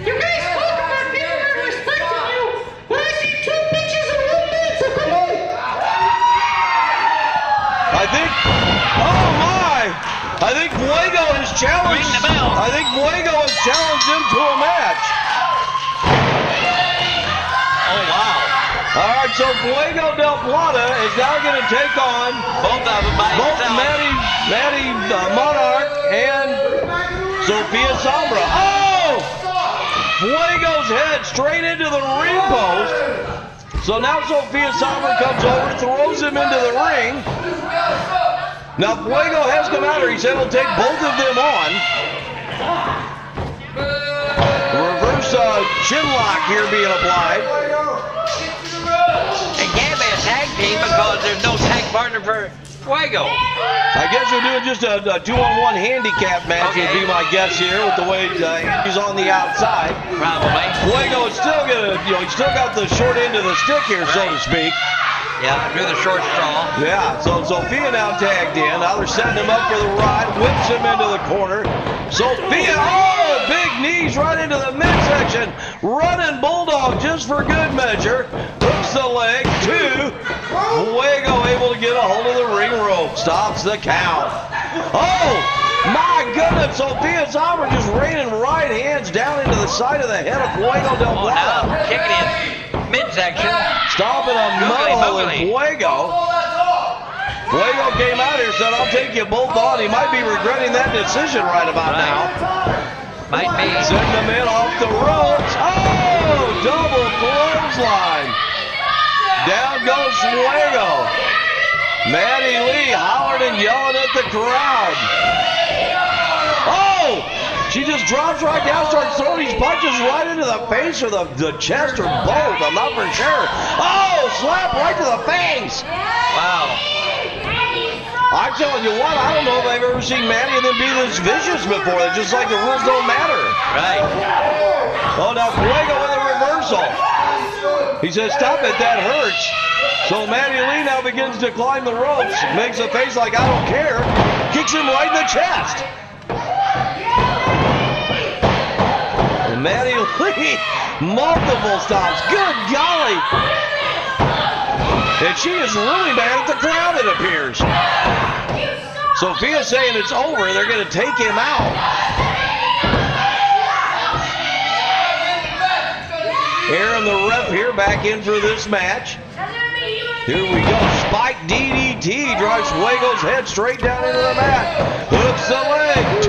You guys talk about giving her respect to you when I see two bitches in 1 minute, so come on. I think Fuego has challenged. Ring the bell. I think Fuego has challenged him to a match. Oh, wow. All right, so Fuego del Plata is now going to take on Both of them by both himself. Maddie Monarch and Sophia Sombra. Oh! Fuego's head straight into the ring post. So now Sophia Sombra comes over, throws him into the ring. Now Fuego has come out here. He said he'll take both of them on. Reverse chin lock here being applied. It can't be a tag team because there's no tag partner for Fuego. I guess we're doing just a 2-on-1 handicap match would be my guess here with the way he's on the outside. Probably. Fuego is still gonna, he's still got the short end of the stick here, so to speak. Yeah, through the short straw. Yeah, so Sophia now tagged in. Now they're setting him up for the ride, whips him into the corner. Sophia, oh, big knees right into the midsection. Running bulldog just for good measure. Hooks the leg, 2. Fuego able to get a hold of the ring rope. Stops the count. Oh, my goodness. Sophia Sombra just raining right hands down into the side of the head of Fuego del Oh, now Plata. kicking in midsection. Stomping a mud hole in Fuego. Fuego came out here and said, I'll take you both on. He might be regretting that decision right about now. Might be. Send them in off the ropes. Oh, double clothesline. Down goes Fuego. Maddie Lee hollering and yelling at the crowd. Oh! She just drops right down, starts throwing these punches right into the face or the chest or both. I'm not for sure. Oh, slap right to the face. Wow. I'm telling you what, I don't know if I've ever seen Maddie and them be this vicious before. It's just like the rules don't matter. Right. Oh, now Fuego with a reversal. He says, stop it, that hurts. So Maddie Lee now begins to climb the ropes, makes a face like I don't care, kicks him right in the chest. And Maddie Lee, multiple stops. Good golly. And she is really mad at the crowd, it appears. Sophia's saying it's over. They're going to take him out. Aaron, the ref here, back in for this match. Here we go. Spike DDT drives Fuego's head straight down into the mat. Hooks the leg. 2.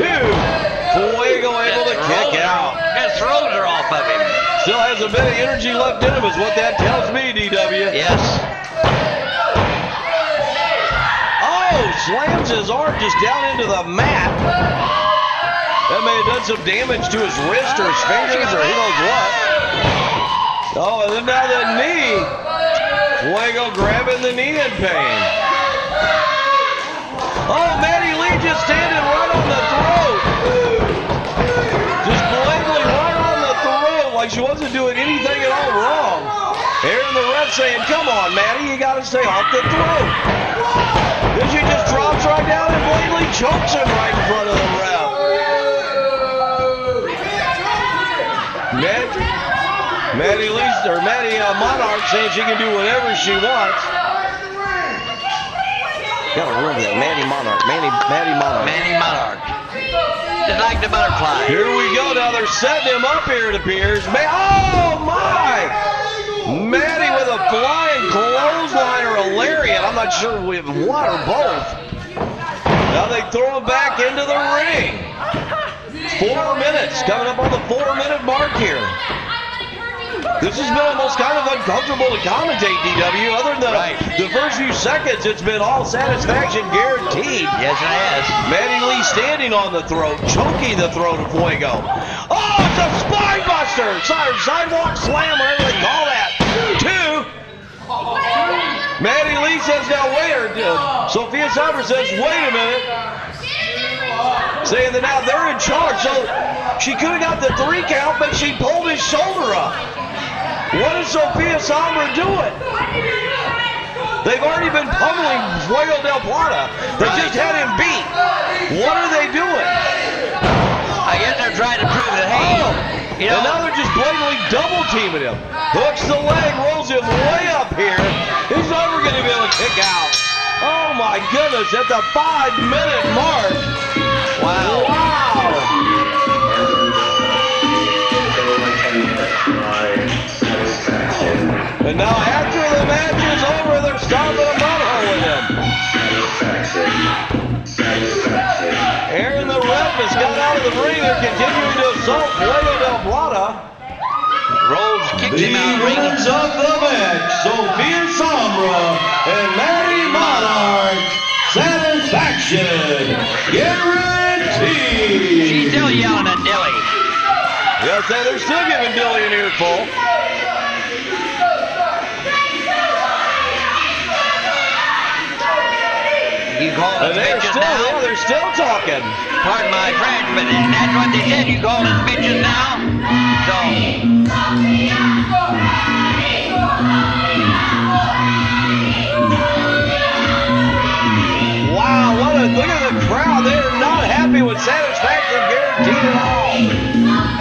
Fuego able to kick out. His throws are off of him. Still has a bit of energy left in him is what that tells me, DW. Yes. Oh, slams his arm just down into the mat. That may have done some damage to his wrist or his fingers or who knows what. Oh, and then now the knee. Fuego grabbing the knee in pain. Oh, Maddie Lee just standing right on the throat. Just blatantly right on the throat like she wasn't doing anything at all wrong. Aaron the ref saying, come on, Maddie, you got to stay off the throat. Then she just drops right down and blatantly chokes him right in front of the ref. Maddie Monarch saying she can do whatever she wants. Gotta remember that, Maddie Monarch. Manny Monarch. Just like the butterfly. Here we go. Now they're setting him up here, it appears. Oh my! Maddie with a flying clothesline or a lariat. I'm not sure we have one or both. Now they throw him back into the ring. 4 minutes. Coming up on the 4-minute mark here. This has been almost kind of uncomfortable to commentate, DW. Other than the first few seconds, it's been all satisfaction guaranteed. Yes, it has. Maddie Lee standing on the throat, choking the throat of Fuego. Oh, it's a spine buster! Sidewalk slam, whatever they call that. 2. Maddie Lee says, now wait, Sophia Sommer says, wait a minute. Saying that now they're in charge. So she could have got the 3 count, but she pulled his shoulder up. What is Sophia Sommer doing? They've already been pummeling Fuego del Plata. They just had him beat. What are they doing? I guess they're trying to prove that, hey, you know. And now they're just blatantly double teaming him. Hooks the leg, rolls him way up here. He's never going to be able to kick out. Oh my goodness, at the 5-minute mark. Wow. And now after the match is over, they're stomping a butthole with him. Aaron the ref has got out of the ring. They're continuing to assault Fuego del Plata. Rhodes kicks him out. The winners of the match, Sophia Sombra and Mary Monarch. Satisfaction guaranteed. She's still yelling at Dilly. Yes, they're still giving Dilly an earful. You call us bitches now? Yeah, they're still talking. Pardon my French, but that's what they said. You call us bitches now? So. Wow, look at the crowd. They are not happy with Satisfaction guaranteed at all.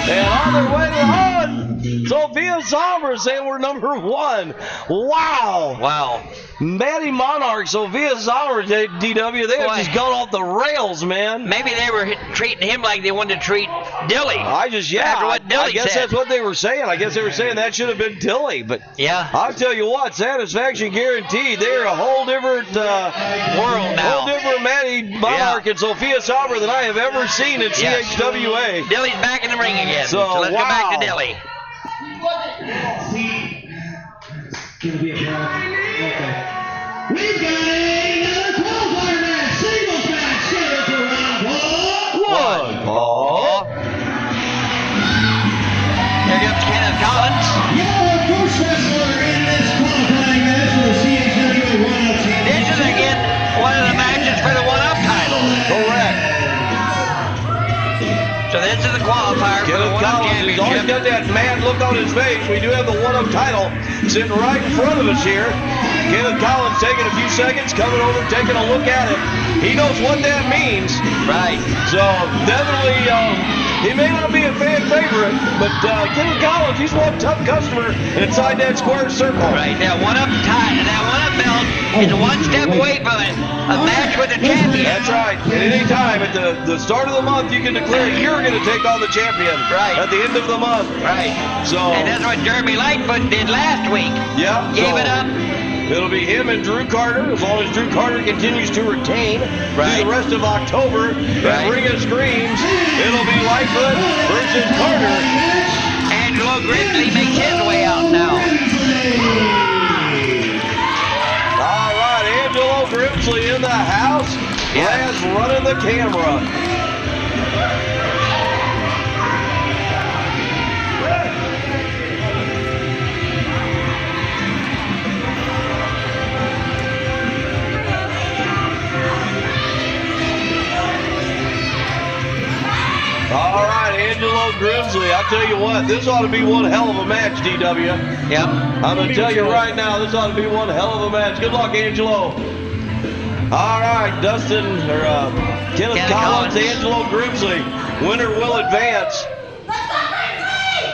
And on their way to the hunt, Sophia Sommer saying we're number 1. Wow. Wow. Maddie Monarch, Sophia Sommer, DW, they have just gone off the rails, man. Maybe they were treating him like they wanted to treat Dilly. I guess said. that's what they were saying. I guess they were saying that should have been Dilly. But yeah, I'll tell you what, Satisfaction guaranteed. They're a whole different world now. Whole different Maddie Monarch and Sophia Sommer than I have ever seen in CHWA. Dilly's back in the ring again. So let's go back to Dilly. Gonna be a problem. Okay. We've got another qualifier match, singles match, scheduled for round 1. Paul. Here comes Kenneth Collins. Your first wrestler in this qualifying match for the CHWA 1-Up Championship. This is again one of the matches for the 1-Up title. Correct. So this is the qualifier for the 1-Up Championship. He's always got that mad look on his face. We do have the 1-Up title sitting right in front of us here. Kenneth Collins taking a few seconds, coming over, taking a look at it. He knows what that means. Right. So definitely, he may not be a fan favorite, but Kenneth Collins, he's one tough customer inside that square circle. Right. That 1-Up belt is one step away from it. A match with a champion. That's right. At any time, at the start of the month, you can declare you're going to take on the champion. Right. At the end of the month. Right. So. And that's what Jeremy Lightfoot did last week. Yeah. Gave it up. It'll be him and Drew Carter, as long as Drew Carter continues to retain through the rest of October. And Ring of Screams, it'll be Lightfoot versus Carter. Angelo Grimsley makes his way out now. All right, Angelo Grimsley in the house. Laz running the camera. All right, Angelo Grimsley. I tell you what, this ought to be one hell of a match, DW. Yep. I'm going to tell you right now, this ought to be one hell of a match. Good luck, Angelo. All right, Dustin, or Kenneth Collins, Angelo Grimsley. Winner will advance.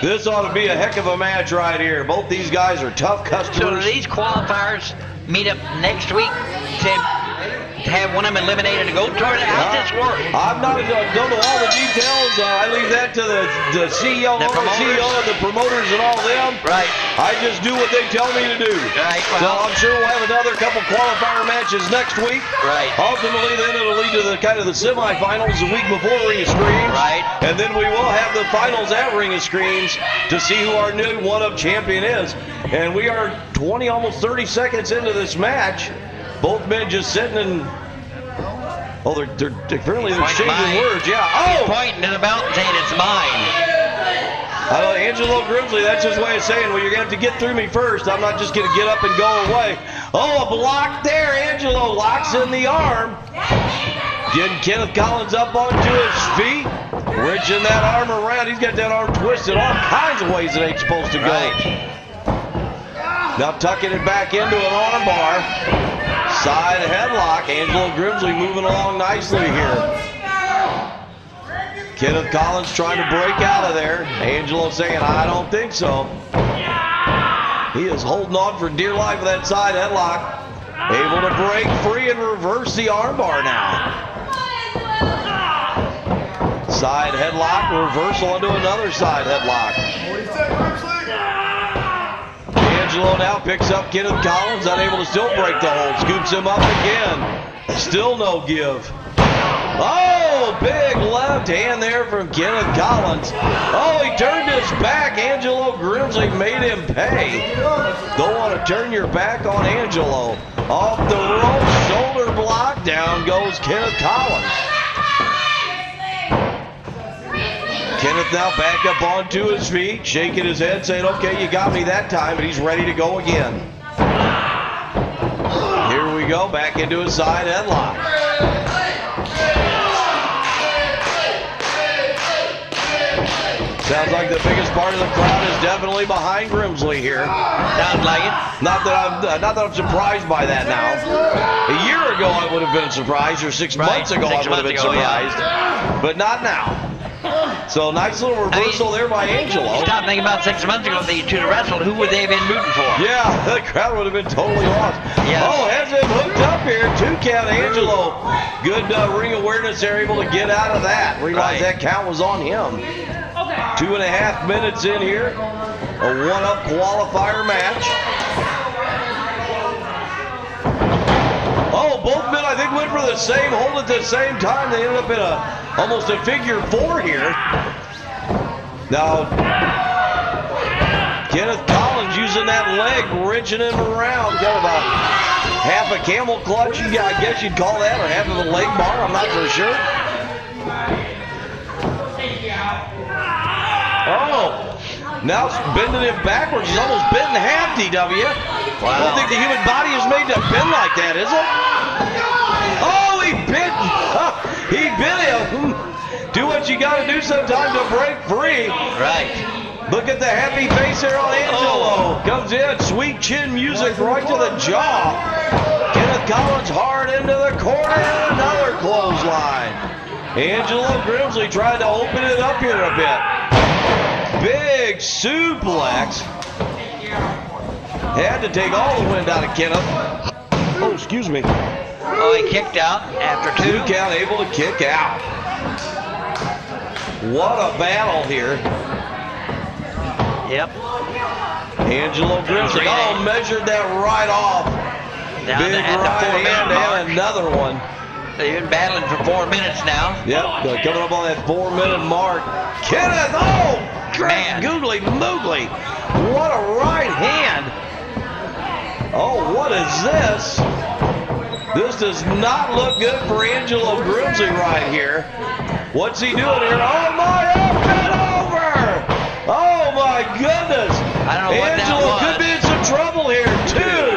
This ought to be a heck of a match right here. Both these guys are tough customers. So do these qualifiers meet up next week to have one of them eliminated to go toward it? How's this work? I'm not, don't know all the details. I leave that to the CEO, The promoters? CEO and the promoters and all them. Right. I just do what they tell me to do. Right, So well. I'm sure we'll have another couple qualifier matches next week. Right. Ultimately, then it'll lead to the kind of the semifinals the week before Ring of Screams. Right. And then we will have the finals at Ring of Screams to see who our new one-up champion is. And we are 20, almost 30 seconds into this match. Both men just sitting and they're apparently exchanging mine. words. Yeah. He's Oh, pointing to the belt and saying it's mine. Angelo Grimsley, that's his way of saying, well, you're going to have to get through me first. I'm not just going to get up and go away. Oh, a block there. Angelo locks in the arm. Getting Kenneth Collins up onto his feet. Wrenching that arm around. He's got that arm twisted all kinds of ways it ain't supposed to go. Right. Now tucking it back into an arm bar. Side headlock. Angelo Grimsley moving along nicely here. Kenneth Collins trying to break out of there. Angelo saying, I don't think so. He is holding on for dear life with that side headlock. Able to break free and reverse the armbar now. Side headlock, reversal into another side headlock. Angelo now picks up Kenneth Collins, unable to still break the hold. Scoops him up again. Still no give. Oh, big left hand there from Kenneth Collins. Oh, he turned his back. Angelo Grimsley made him pay. Don't want to turn your back on Angelo. Off the rope, shoulder block. Down goes Kenneth Collins. Kenneth now back up onto his feet, shaking his head, saying, okay, you got me that time, but he's ready to go again. Here we go, back into a side headlock. Sounds like the biggest part of the crowd is definitely behind Grimsley here. Sounds like it. Not that I'm surprised by that now. A year ago I would have been surprised, or 6 months ago I would have been surprised, but not now. So nice little reversal there by Angelo. Stop thinking about 6 months ago if these two wrestled. Who would they have been rooting for? Yeah, the crowd would have been totally lost. Yeah. Oh, has him hooked up here. 2 count Angelo. Good ring awareness there, able to get out of that. Realize that count was on him. 2.5 minutes in here. A one-up qualifier match. Oh, both men I think went for the same hold at the same time. They ended up in almost a figure 4 here. Now, Kenneth Collins using that leg, wrenching him around. Kind of a half a camel clutch, I guess you'd call that, or half of a leg bar, I'm not for sure. Oh, now it's bending him backwards. He's almost bent in half, DW. Wow. I don't think the human body is made to bend like that, is it? Oh, he bit him. Do what you got to do sometimes to break free. Right. Look at the happy face there on Angelo. Comes in, sweet chin music right to the jaw. Kenneth Collins hard into the corner, and another clothesline. Angelo Grimsley tried to open it up here a bit. Big suplex. Had to take all the wind out of Kenneth. Oh, excuse me. Oh, he kicked out after 2. 2 count, able to kick out. What a battle here. Yep. Angelo Grimsley, measured that right off. Down Big at the right 4-minute hand mark. and another one. They've been battling for 4 minutes now. Yep, coming up on that 4-minute mark. Kenneth, Man. googly moogly. What a right hand. Oh, what is this? This does not look good for Angelo Grimsley right here. What's he doing here? Oh my, up and over! Oh my goodness! I don't know what that Angelo was. could be in some trouble here too.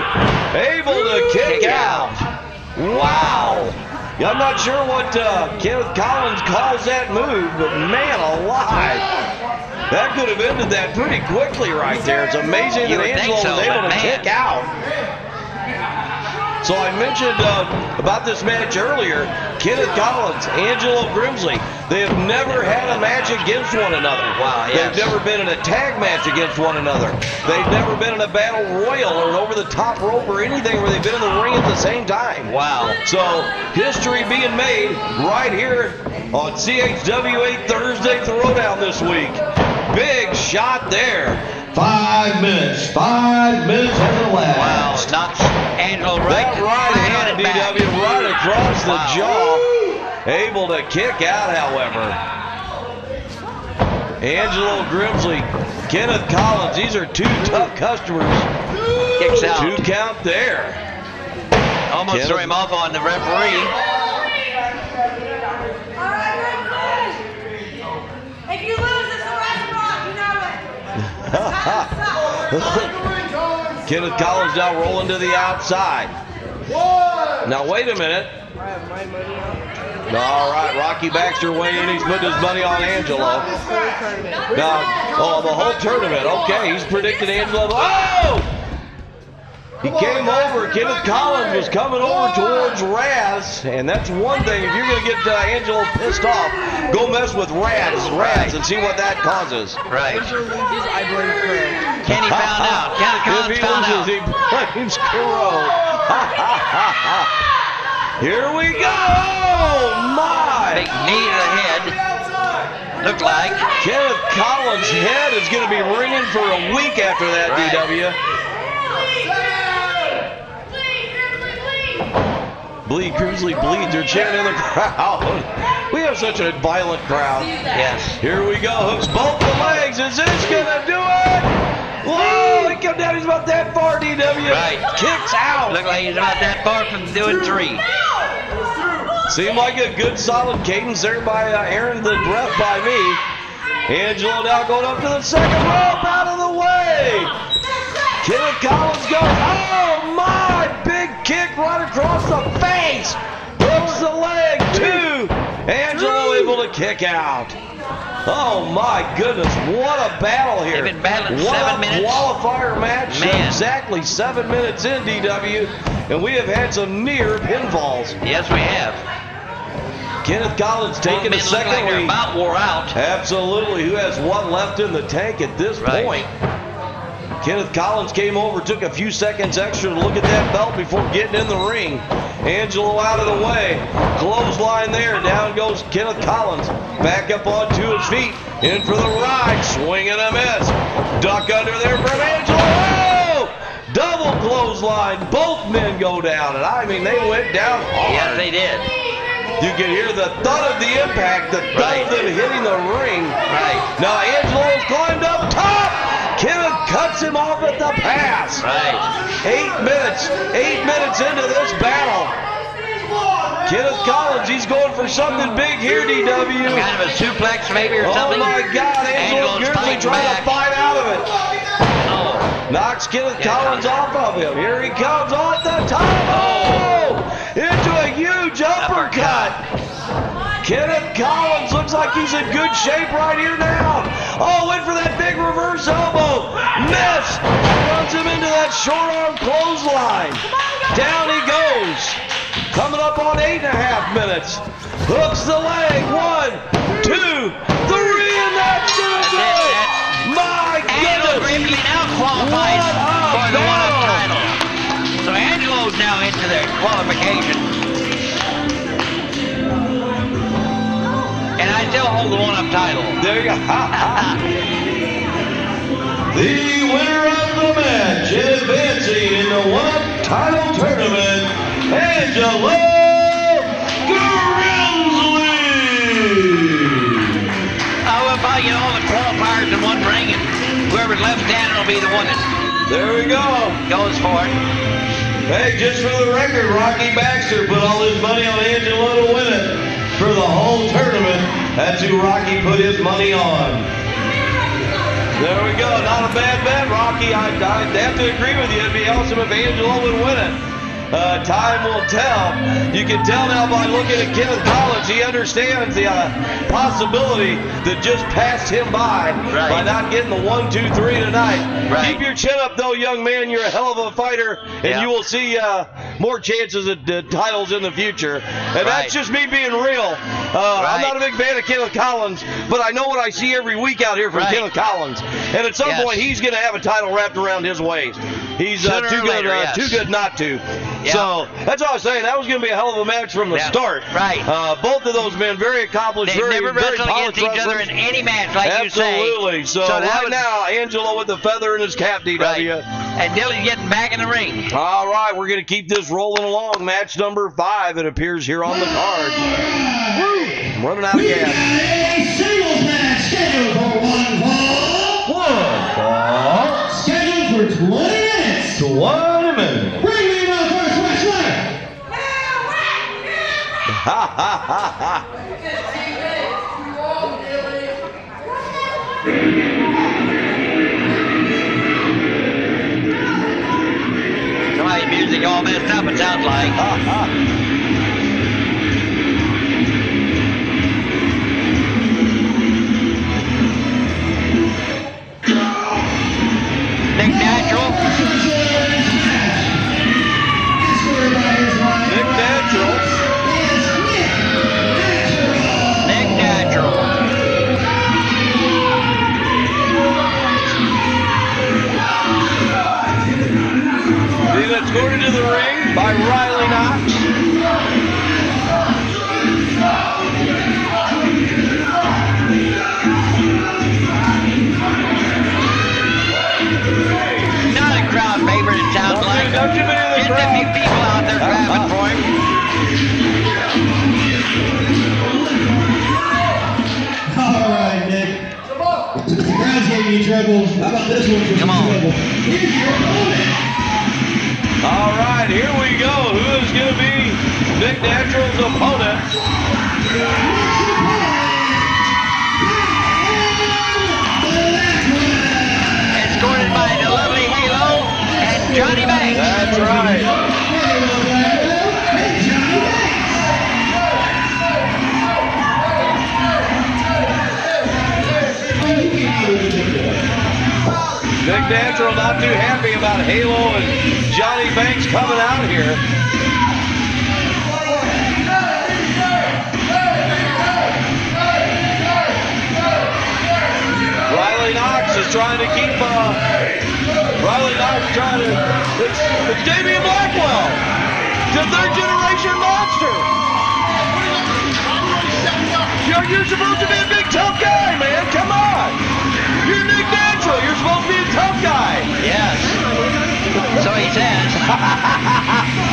Able to kick out. Wow! Yeah, I'm not sure what Kenneth Collins calls that move, but man alive. That could have ended that pretty quickly right there. It's amazing You that would think Angelo so, was able but to man. kick out. So I mentioned about this match earlier. Kenneth Collins, Angelo Grimsley, they have never had a match against one another. Wow, yes. They've never been in a tag match against one another. They've never been in a battle royal or an over-the-top rope or anything where they've been in the ring at the same time. Wow. So history being made right here on CHWA Thursday Throwdown this week. Big shot there. 5 minutes. 5 minutes has elapsed. Wow, knocks Angelo right hand, DW, right across the jaw. Able to kick out, however. Angelo Grimsley, Kenneth Collins, these are two tough customers. Kicks out. 2 count there. Almost threw him off on the referee. If you lose, it's a restaurant, you know it. Kenneth Collins now rolling to the outside. Now wait a minute. All right, Rocky Baxter weighing in. He's putting his money on Angelo. Now, the whole tournament. Okay, he's predicted Angelo. Oh! He came over. Kenneth Collins was coming over towards Raz, and that's one thing. If you're going to get Angelo pissed off, go mess with Raz and see what that causes. Right. Kenny found out. Kenneth Collins found out. He blames Crow. Here we go! Oh my! Big knee to the head. Looked like. Kenneth Collins' head is going to be ringing for a week after that, right. DW. Bleed, Grimsley, bleed. They're chanting in the crowd. We have such a violent crowd. Yes. Here we go. Hooks both the legs. Is this going to do it? Whoa! He come down. He's about that far, DW. Right. Kicks out. Looked like he's about that far from doing 3. Seemed like a good solid cadence there by Aaron the Breath by me. Angelo now going up to the second rope, out of the way. Kenneth Collins goes, oh my, big kick right across the face. Hooks the leg, 2. Angelo able to kick out. Oh my goodness, what a battle here. They've been battling what 7 minutes. What a qualifier match. Man. Exactly 7 minutes in, DW. And we have had some near pinfalls. Yes, we have. Kenneth Collins taking a second like they're lead. about wore out. Absolutely. Who has one left in the tank at this point? Kenneth Collins came over, took a few seconds extra to look at that belt before getting in the ring. Angelo out of the way. Clothesline there. Down goes Kenneth Collins. Back up onto his feet. In for the ride. Swing and a miss. Duck under there from Angelo. Oh! Double clothesline. Both men go down. And I mean, they went down hard. Yes, they did. You can hear the thud of the impact, the thud of them hitting the ring. Right. Now Angelo's climbed up top. Kenneth cuts him off at the pass. Right. 8 minutes. 8 minutes into this battle. Kenneth Collins, he's going for something big here, DW. Kind of a suplex maybe or something. Oh my God, Angelo Grimsley trying to fight out of it. Oh. Knocks Kenneth Collins off of him. Here he comes off the top. Oh! Into a huge uppercut. Kenneth Collins looks like he's in good shape right here now. Oh, went for that big reverse elbow. Miss. Runs him into that short arm clothesline. Down he goes. Coming up on 8.5 minutes. Hooks the leg. 1, 2, 3, and that's gonna do it. My Angelo goodness. Grimsley now qualifies for the one-up title. So Angelo's now into their qualification. And I still hold the one-up title. There you go. The winner of the match, advancing in the one-up title tournament, Angelo Grimsley. We'll probably get all the qualifiers in one ring, and whoever's left standing will be the one that There we go. goes for it. Hey, just for the record, Rocky Baxter put all his money on Angelo to win it for the whole tournament. That's who Rocky put his money on. There we go. Not a bad bet, Rocky. I'd have to agree with you. It'd be awesome if Angelo would win it. Time will tell. You can tell now by looking at Kenneth Collins. He understands the possibility that just passed him by not getting the 1, 2, 3 tonight. Right. Keep your chin up, though, young man. You're a hell of a fighter, and you will see more chances at titles in the future. And that's just me being real. I'm not a big fan of Kenneth Collins, but I know what I see every week out here from Kenneth Collins. And at some point, he's going to have a title wrapped around his waist. He's too good not to. Yeah. So that's all I was saying. That was going to be a hell of a match from the start. Right. Both of those men very accomplished. They've never wrestled against each other in any match, like you say. Absolutely. So right now, Angelo with the feather in his cap, DW. Right. And Dilly's getting back in the ring. All right, we're going to keep this rolling along. Match number 5, it appears here on the card. Woo! I'm running out of gas. A singles match scheduled for 1 fall. Scheduled for 20 minutes. 20 minutes. Bring me my first wrestler. Ha ha ha ha. Somebody's music all messed up, it sounds like. Nick Natural. Nick Natural. Nick Natural. Being escorted to the ring by Riley Knox. Not a crowd favorite, it sounds like. Not too many of the Just a few people out there clapping for him. All right, Nick. The crowd's giving you trouble. How about this one for Come on. trouble? Here's your opponent. All right, here we go. Who is going to be Nick Natural's opponent? Escorted by the lovely Halo and Johnny Banks. That's right. Nick Natural not too happy about Halo and Johnny Banks coming out here. Riley Knox is trying to keep, it's Damian Blackwell, the third generation monster. You're supposed to be a big tough guy, man, come on. You're Nick Natural, you're supposed to be a tough guy. Yes. So he says.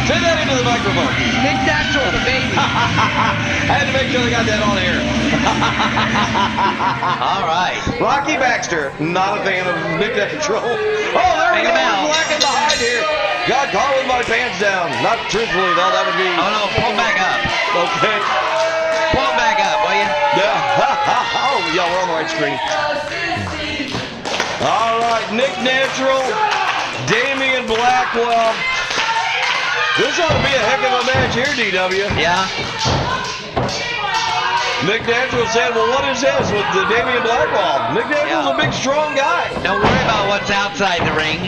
Say that into the microphone. Nick Natural, the baby. I had to make sure they got that on air. All right. Rocky Baxter, not a fan of Nick Natural. Oh, there we go. Blacking behind here. God, calling my pants down. Not truthfully, though. That would be. Oh, no. Pull back up. Okay. Pull back up, will you? Yeah. Oh, yeah, we're on the right screen. All right, Nick Natural, Damian Blackwell. This ought to be a heck of a match here, DW. Yeah. Nick Natural said, well, what is this with the Damian Blackwell? Nick Natural's a big, strong guy. Don't worry about what's outside the ring.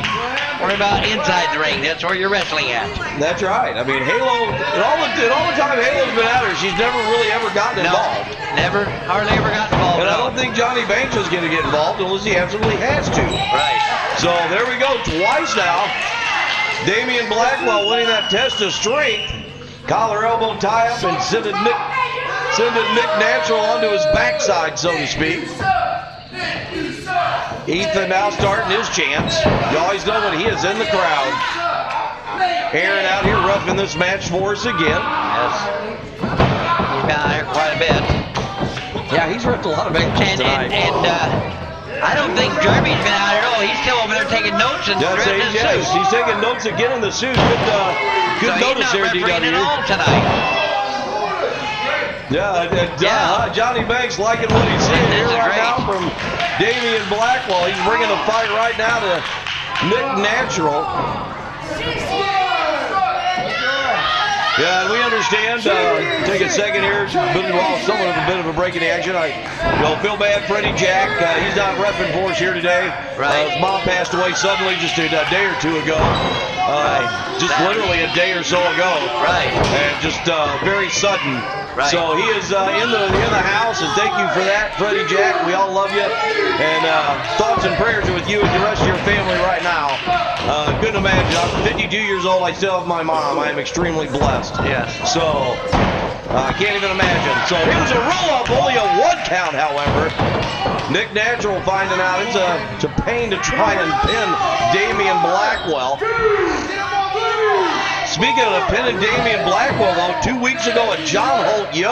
Worry about inside the ring. That's where you're wrestling at. That's right. I mean, Halo, and all the time Halo's been out here, she's never really ever gotten involved. Never, hardly ever got involved. And I don't think Johnny Banks is going to get involved unless he absolutely has to. Right. So there we go, twice now. Damian Blackwell winning that test of strength. Collar elbow tie up and sending Nick Natural onto his backside, so to speak. Ethan now starting his chance. You always know when he is in the crowd. Aaron out here roughing this match for us again. Yes. He's been out here quite a bit. Yeah, he's ripped a lot of matches tonight. And I don't think Jeremy's been out here at all. He's still over there taking notes and dressing his suit. He's taking notes again in the suit. Good notice here, DW. At all tonight. Yeah, Johnny Banks liking what he's seeing here right now from Damian Blackwell. He's bringing the fight right now to Nick Natural. Yeah, we understand. Take a second here. Somewhat of a bit of a break in the action. I feel bad. Freddie Jack, he's not repping for us here today. Right. His mom passed away suddenly just a day or two ago. Just literally a day or so ago. Right. And just very sudden. Right. So he is in the house, and thank you for that, Freddie Jack. We all love you. And thoughts and prayers are with you and the rest of your family right now. Couldn't imagine. I'm 52 years old. I still have my mom. I am extremely blessed. Yes. So I can't even imagine. So here's a roll-up, only a 1 count, however. Nick Natural finding out it's a pain to try and pin Damian Blackwell. Speaking of pinning Damian Blackwell, though, 2 weeks ago at John Holt Yo,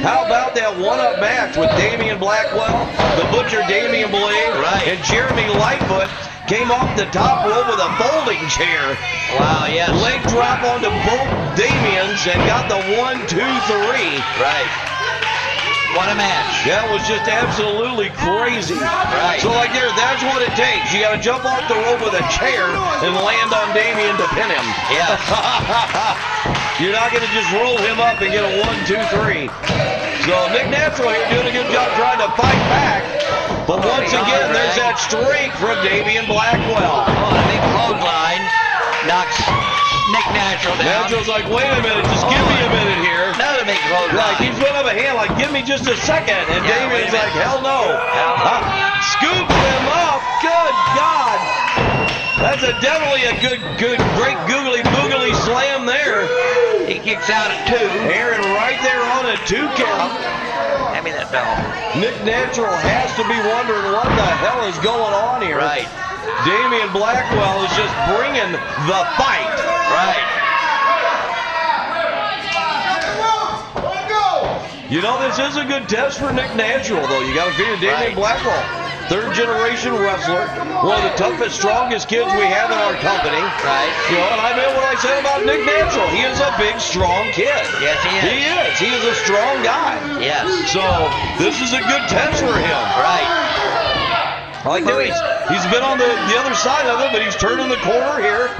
how about that one-up match with Damian Blackwell, the Butcher Damian Blaine, and Jeremy Lightfoot came off the top rope with a folding chair. Wow, yes. Leg drop onto both Damians and got the 1, 2, 3. Right. What a match. That was just absolutely crazy. Right. So like there, that's what it takes. You got to jump off the rope with a chair and land on Damian to pin him. Yeah. You're not going to just roll him up and get a 1, 2, 3. So Nick Natural here doing a good job trying to fight back. But once again, there's that strength from Damian Blackwell. Oh, a big clothesline knocks Nick Natural down. Natural's like, wait a minute, just give me a minute here. Another big clothesline. Like, he's putting up a hand like, give me just a second. And Yeah, Damian's wait a like, hell no. Hell no. Scoops him up. Good God. That's definitely a great googly boogly slam there. He kicks out at 2. Aaron right there on a 2 count. Hand me that bell. Nick Natural has to be wondering what the hell is going on here. Right. Damian Blackwell is just bringing the fight. Right. You know, this is a good test for Nick Natural, though. You got to figure Damian Blackwell, 3rd generation wrestler, one of the toughest, strongest kids we have in our company. Right. You know, and I meant what I said about Nick Natural. He is a big, strong kid. Yes, he is. He is. He is a strong guy. Yes. So this is a good test for him. Right. I like that he's been on the other side of it, but he's turning the corner here,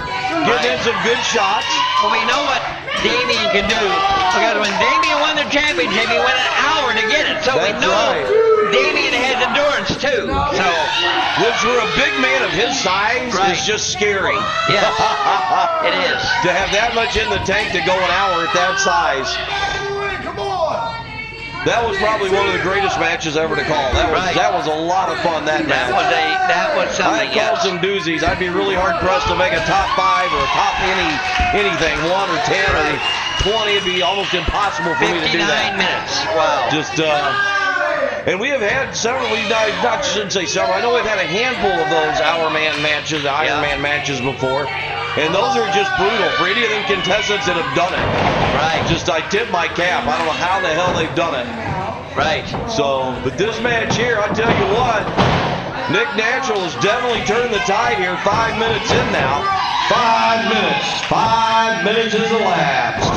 getting in some good shots. Well, we know what Damian can do, because when Damian won the championship, he went an hour to get it. So we That's know right. Damian has endurance too. So, which for a big man of his size is just scary. yes, it is. To have that much in the tank to go an hour at that size. That was probably one of the greatest matches ever to call. That was a lot of fun, that match. That was something I called some doozies. I'd be really hard pressed to make a top 5 or a top anything, 1 or 10 or 20. It'd be almost impossible for me to do that. 59 minutes. Wow. Just and we have had several. I shouldn't say several. I know we've had a handful of those Iron Man matches before, and those are just brutal for any of them contestants that have done it. Right. Just I tip my cap. I don't know how the hell they've done it. Right. So, but this match here, I tell you what, Nick Natural has definitely turned the tide here. 5 minutes in now. 5 minutes. 5 minutes has elapsed.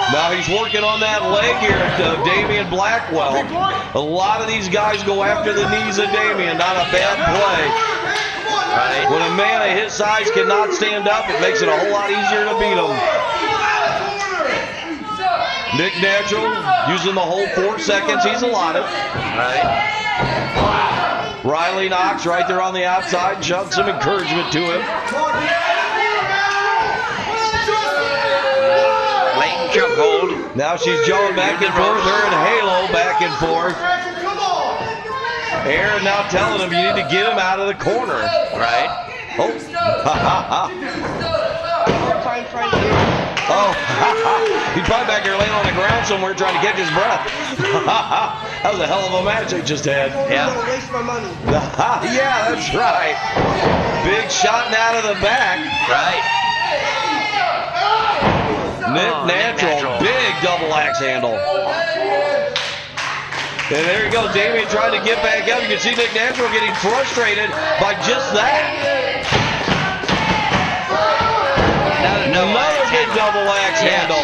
Now he's working on that leg here of Damian Blackwell. A lot of these guys go after the knees of Damian. Not a bad play. Right. When a man of his size cannot stand up, it makes it a whole lot easier to beat him. Nick Natural using the whole 4 seconds he's allotted. Right. Riley Knox right there on the outside, showing some encouragement to him. Blatant chokehold. Now she's jawing back and forth, her and Halo back and forth. Aaron now telling him you need to get him out of the corner. Right. Oh. Oh. He's probably back there laying on the ground somewhere trying to catch his breath. That was a hell of a match they just had. Yeah. Yeah, that's right. Big shot out of the back. Right. Nick Natural, big double axe handle. And there you go, Damian trying to get back up. You can see Nick Natural getting frustrated by just that. Another big double axe handle.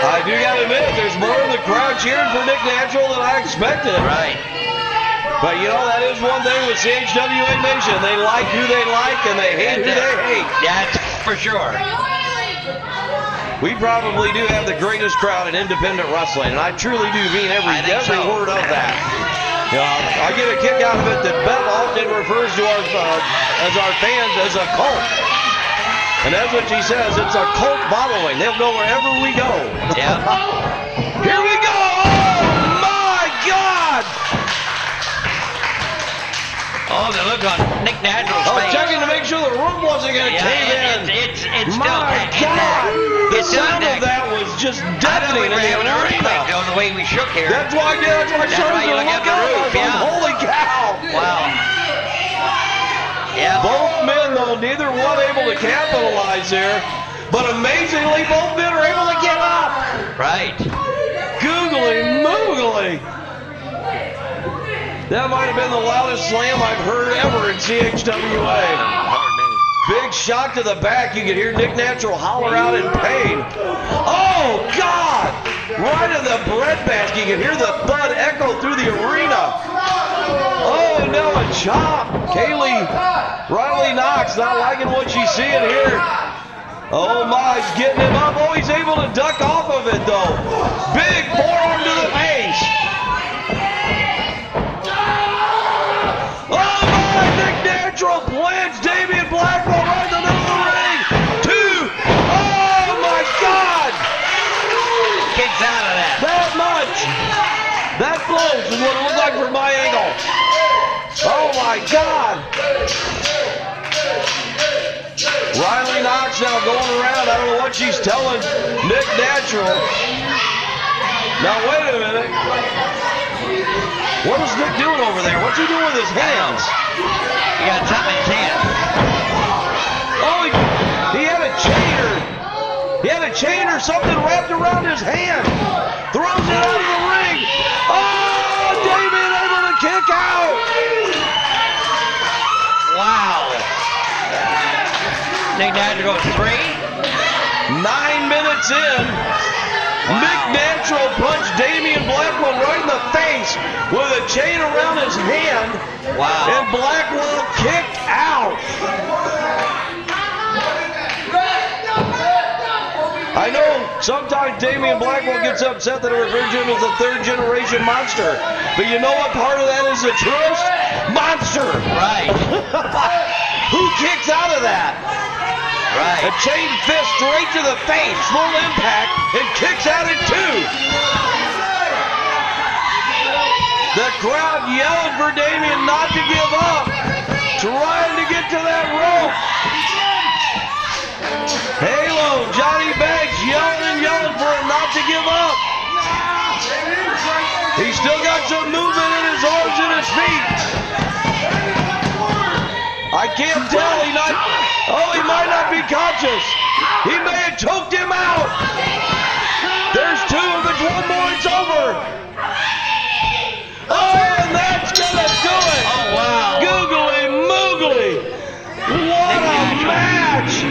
I do got to admit, there's more in the crowd cheering for Nick Natural than I expected. Right. But you know, that is one thing with CHWA Nation. They like who they like and they hate who they hate. That's for sure. We probably do have the greatest crowd in independent wrestling, and I truly do mean every word of that. I get a kick out of it that Beth often refers to our fans as a cult. And that's what she says. It's a cult following. They'll go wherever we go. Yeah. Here we go. Oh, my God. Oh, the look on Nick Natural's face. Checking to make sure the room wasn't going to cave in. It's still my God. The sound of that was just deafening in the arena. The way we shook here. That's why I started to look at the roof. Holy cow. Wow. Yeah. Both men, though, neither one able to capitalize there. But amazingly, both men are able to get up. Right. Googly moogly. That might have been the loudest slam I've heard ever in CHWA. Big shot to the back. You could hear Nick Natural holler out in pain. Oh, God! Right in the breadbasket. You could hear the thud echo through the arena. Oh, no, a chop. Riley Knox not liking what she's seeing here. Oh, my, he's getting him up. Oh, he's able to duck off of it, though. Big forearm to the face. Nick Natural plants Damian Blackwell right in the middle of the ring. 2. Oh, my God. Kicks out of that. That much. That close is what it looked like from my angle. Oh, my God. Riley Knox now going around. I don't know what she's telling Nick Natural. Now, wait a minute. What is Nick doing over there? What's he doing with his hands? He got something in his hand. Oh, he had a chain He had a chain or something wrapped around his hand. Throws it out of the ring. Oh, Damian able to kick out. Wow. Nick Natural goes 3. 9 minutes in. Wow. Nick Natural punched Damian Blackwell right in the face with a chain around his hand. Wow. And Blackwell kicked out. I know sometimes Damian Blackwell gets upset that I refer to him as a third-generation monster. But you know what part of that is the truest? Monster. Right. Who kicks out of that? Right. A chain fist straight to the face, full impact, and kicks out at 2. The crowd yelling for Damian not to give up, trying to get to that rope. Halo, Johnny Banks yelling for him not to give up. He's still got some movement in his arms and his feet. I can't tell. He might not be conscious. He may have choked him out. There's 2, if it's one more, it's over. Oh, and that's gonna do it. Oh, wow. Googly moogly. What a match.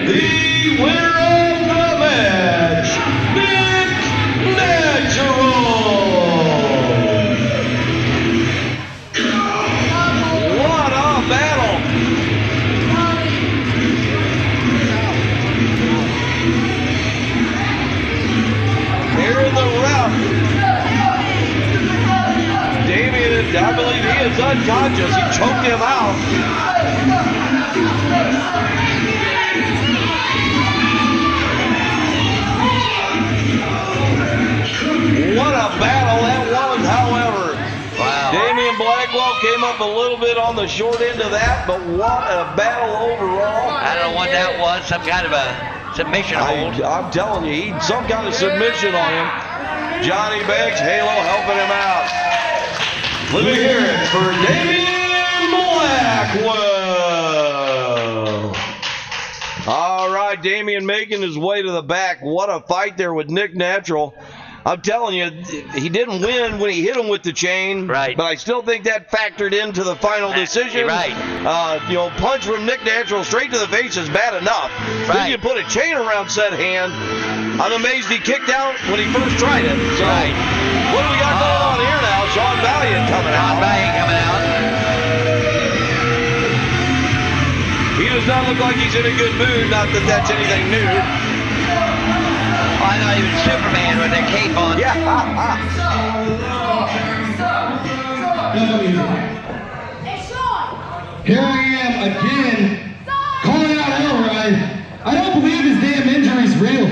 The winner of the match, Nick Natural. What a battle. Here in the route. Damian, I believe he is unconscious. He choked him out. What a battle that was, however. Wow. Damian Blackwell came up a little bit on the short end of that, but what a battle overall. I don't know what that was. Some kind of a submission hold. I'm telling you, some kind of submission on him. Johnny Banks, Halo helping him out. Let me hear it for Damian Blackwell. All right, Damian making his way to the back. What a fight there with Nick Natural. I'm telling you, he didn't win when he hit him with the chain. Right. But I still think that factored into the final decision. Right. Punch from Nick Natural straight to the face is bad enough. Right. Then you put a chain around said hand. I'm amazed he kicked out when he first tried it. So, Right. What do we got going on here now? Sean Valiant coming out. Sean Valiant coming out. He does not look like he's in a good mood. Not that that's anything new. Oh, I thought he was Superman with that cape on. Yeah. Hey, Sean! Here I am again, calling out Elride. I don't believe his damn injury's real.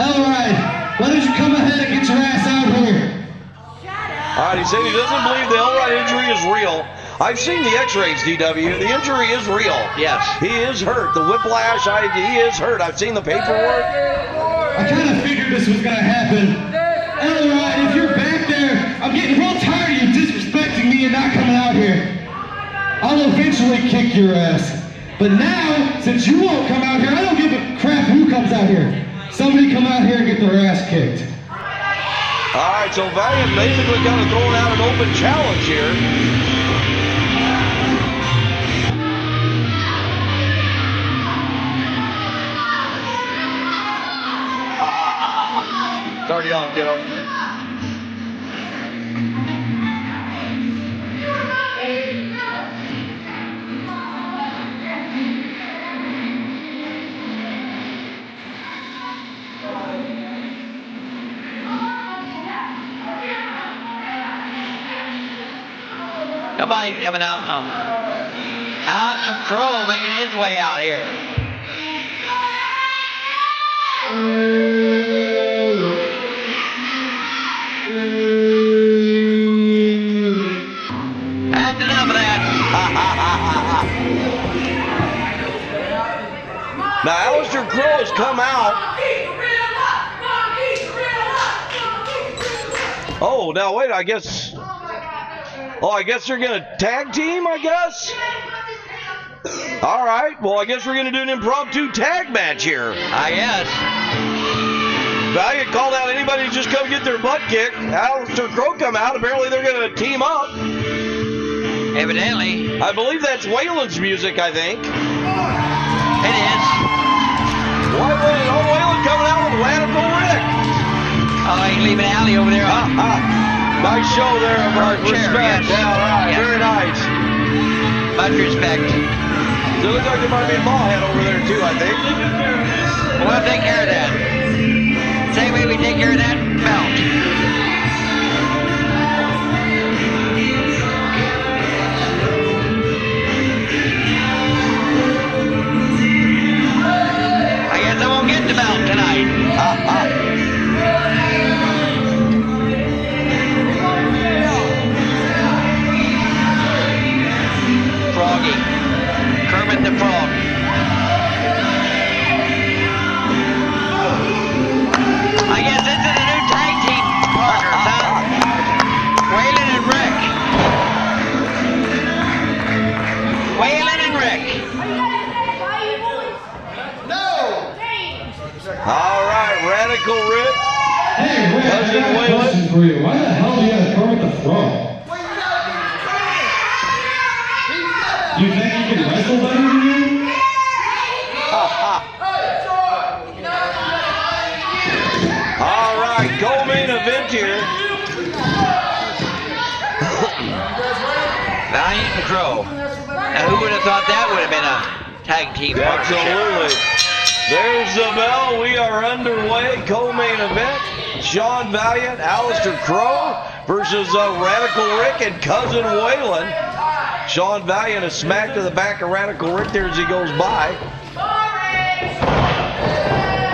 Elride, why don't you come ahead and get your ass out here? All right, he said he doesn't believe the Elride injury is real. I've seen the x-rays, DW. The injury is real. Yes. He is hurt. The whiplash, he is hurt. I've seen the paperwork. I kind of figured this was going to happen. Elride, if you're back there, I'm getting real tired of you disrespecting me and not coming out here. I'll eventually kick your ass. But now, since you won't come out here, I don't give a crap who comes out here. Somebody come out here and get their ass kicked. All right, so Valiant basically kind of throwing out an open challenge here. It's already on, kiddo. Nobody's coming out. Out of control, making his way out here. That's enough of that. Now, Aleister Crowe has come out. Oh, now wait, I guess they're going to tag team, I guess? All right, well, I guess we're going to do an impromptu tag match here. I guess. Valiant called out anybody who just come get their butt kicked. Aleister Crowe come out. Apparently they're going to team up. Evidently. I believe that's Waylon's music, I think. It is. Waylon coming out with Radical Rick. Oh, he's leaving Allie over there. Nice show there of Our chair, respect. yes. Yeah, all right. Yes. Very nice. Much respect. So it looks like there might be a ball head over there too, I think. We'll take care of that. Same way we take care of that belt. I guess I won't get the belt tonight. Froggy. Kermit the Frog. I guess this is a new tag team partners, huh? Waylon and Rick. Waylon and Rick. All right, Radical Rick. Hey, Rick, Cousin I got a Waylon. question for you. Why the hell do you have Kermit the Frog? You think you can wrestle better than you? All right, co-main event here. Valiant and Crow. Now, who would have thought that would have been a tag team partnership? Absolutely. There's the bell. We are underway. Co-main event. Sean Valiant, Aleister Crowe versus Radical Rick and Cousin Waylon. Sean Valiant is smacked to the back of Radical Rick there as he goes by.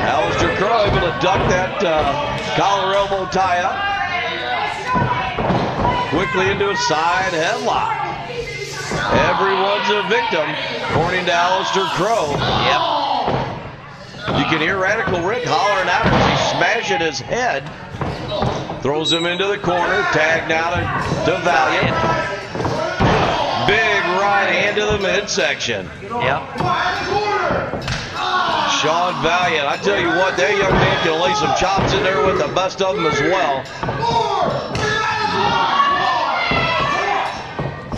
Aleister Crowe able to duck that collar elbow tie up. Quickly into a side headlock. Everyone's a victim, according to Aleister Crowe. Yep. You can hear Radical Rick hollering out as he's smashing his head. Throws him into the corner. Tag now to Valiant. Big right hand to the midsection. Yep. Sean Valiant, I tell you what, that young man can lay some chops in there with the best of them as well.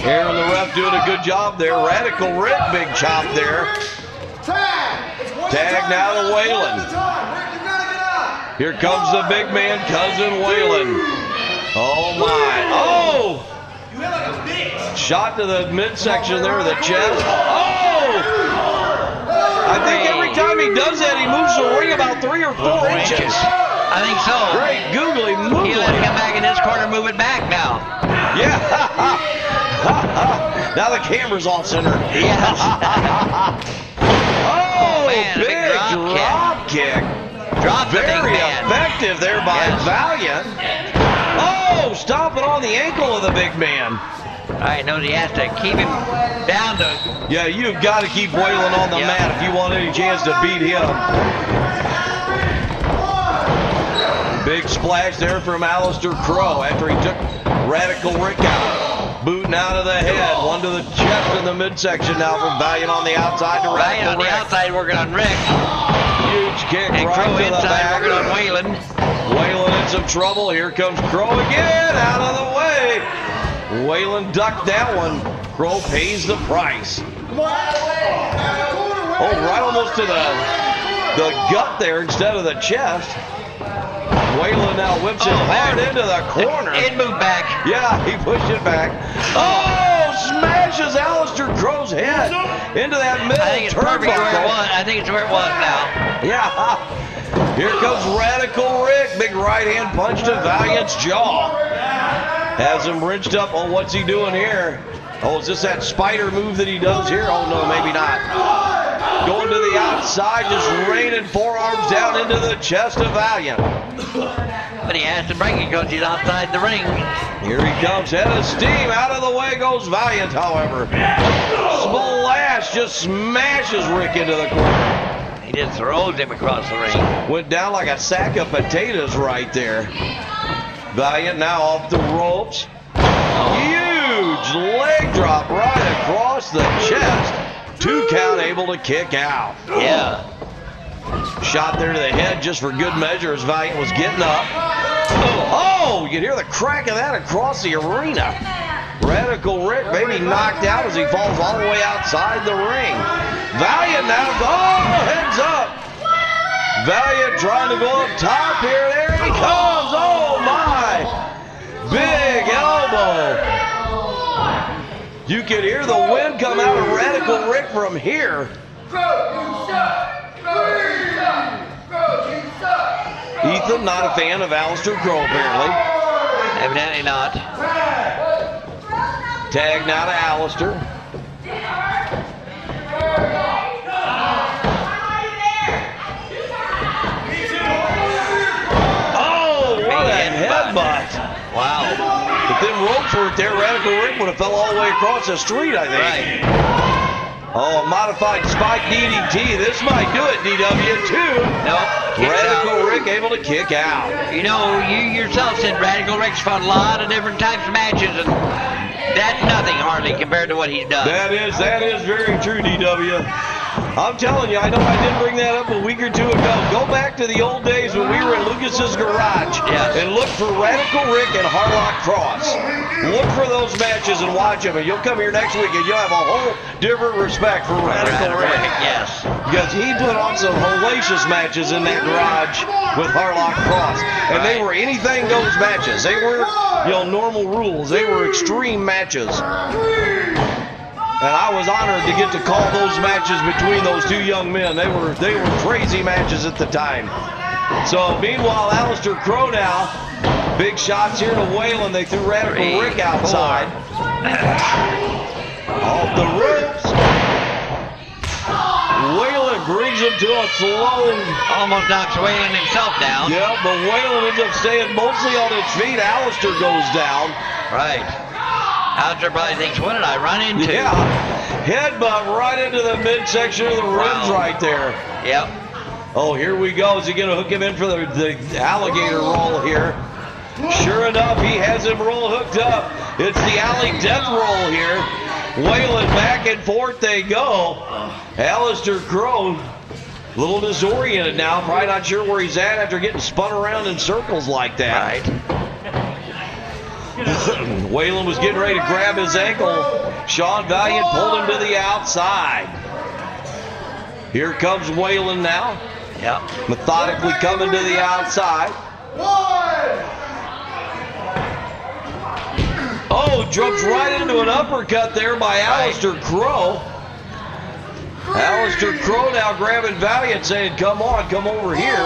Aaron, the ref, doing a good job there. Radical Rick, big chop there. Tag now to Waylon. Here comes the big man, Cousin Waylon. Oh my! Oh! Shot to the midsection there, the chest. Oh! I think every time he does that, he moves the ring about 3 or 4 inches. I think so. Great googly moogly. He'll have to come back in this corner, move it back now. Yeah. Now the camera's off center. Yes. Oh, man, big big drop kick. Drop the big Very man. effective there by Yes. Valiant. Oh, stomping on the ankle of the big man. All right, knows he has to keep him down to. Yeah, you've got to keep Waylon on the mat if you want any chance to beat him. Big splash there from Aleister Crowe after he took Radical Rick out. Booting out of the head, one to the chest in the midsection now from Valiant on the outside to Right Radical on the Rick. outside, working on Rick. Huge kick And right Crowe to the inside, back. working on Waylon. Waylon in some trouble. Here comes Crowe again, out of the way. Waylon ducked that one. Crowe pays the price. Oh, right almost to the gut there instead of the chest. Waylon now whips it hard into the corner. It moved back. Yeah, he pushed it back. Oh, smashes Aleister Crowe's head into that middle I think it's perfect where it turnbuckle. was. I think it's where it was now. Yeah. Here comes Radical Rick. Big right hand punch to Valiant's jaw. Has him wrenched up. Oh, what's he doing here? Oh, is this that spider move that he does here? Oh, no, maybe not. Going to the outside, just raining forearms down into the chest of Valiant. But he has to break it because he's outside the ring. Here he comes, head of steam. Out of the way goes Valiant, however. Splash just smashes Rick into the corner. He just throws him across the ring. Went down like a sack of potatoes right there. Valiant now off the ropes. Huge leg drop right across the chest. 2 count, able to kick out. Yeah. Shot there to the head just for good measure as Valiant was getting up. Oh, you can hear the crack of that across the arena. Radical Rick maybe knocked out as he falls all the way outside the ring. Valiant now, heads up. Valiant trying to go up top here. There he comes. Oh my. Big elbow. You can hear the wind come out of Radical Rick from here. Ethan, not a fan of Aleister Crowe, apparently. Evidently not. Tag now to Aleister. Oh, what a headbutt. Wow. If them ropes weren't there, Radical Rick would have fell all the way across the street, I think. Right. Oh, a modified spike DDT. This might do it, DW2. Nope. Radical Rick able to kick out. You know, you yourself said Radical Rick's fought a lot of different types of matches, and that's nothing hardly compared to what he's done. That is very true, DW. I'm telling you, I know I did bring that up a week or two ago. Go back to the old days when we were in Lucas's garage and look for Radical Rick and Harlock Cross. Look for those matches and watch them, and you'll come here next week and you'll have a whole different respect for Radical Rick. Yes. Because he put on some hellacious matches in that garage with Harlock Cross. And they were anything goes matches. They weren't, normal rules. They were extreme matches. And I was honored to get to call those matches between those two young men. They were crazy matches at the time. So meanwhile, Aleister Crowe now, big shots here to Waylon. They threw Radical Rick outside. Off the ropes. Waylon brings him to a slow. Almost knocks Waylon himself down. Yeah, but Waylon ends up staying mostly on his feet. Aleister goes down. Right. Aleister probably thinks, what did I run into? Yeah. Headbutt right into the midsection of the ribs right there. Yep. Oh, here we go. Is he going to hook him in for the alligator roll here? Sure enough, he has him roll hooked up. It's the alley death roll here. Waylon back and forth they go. Aleister Crowe A little disoriented now, probably not sure where he's at after getting spun around in circles like that. Right. Waylon was getting ready to grab his ankle. Sean Valiant pulled him to the outside. Here comes Waylon now. Yep. Methodically coming to the outside. Oh, jumps right into an uppercut there by Alistair Crow. Alistair Crow now grabbing Valiant, saying, come on, come over here.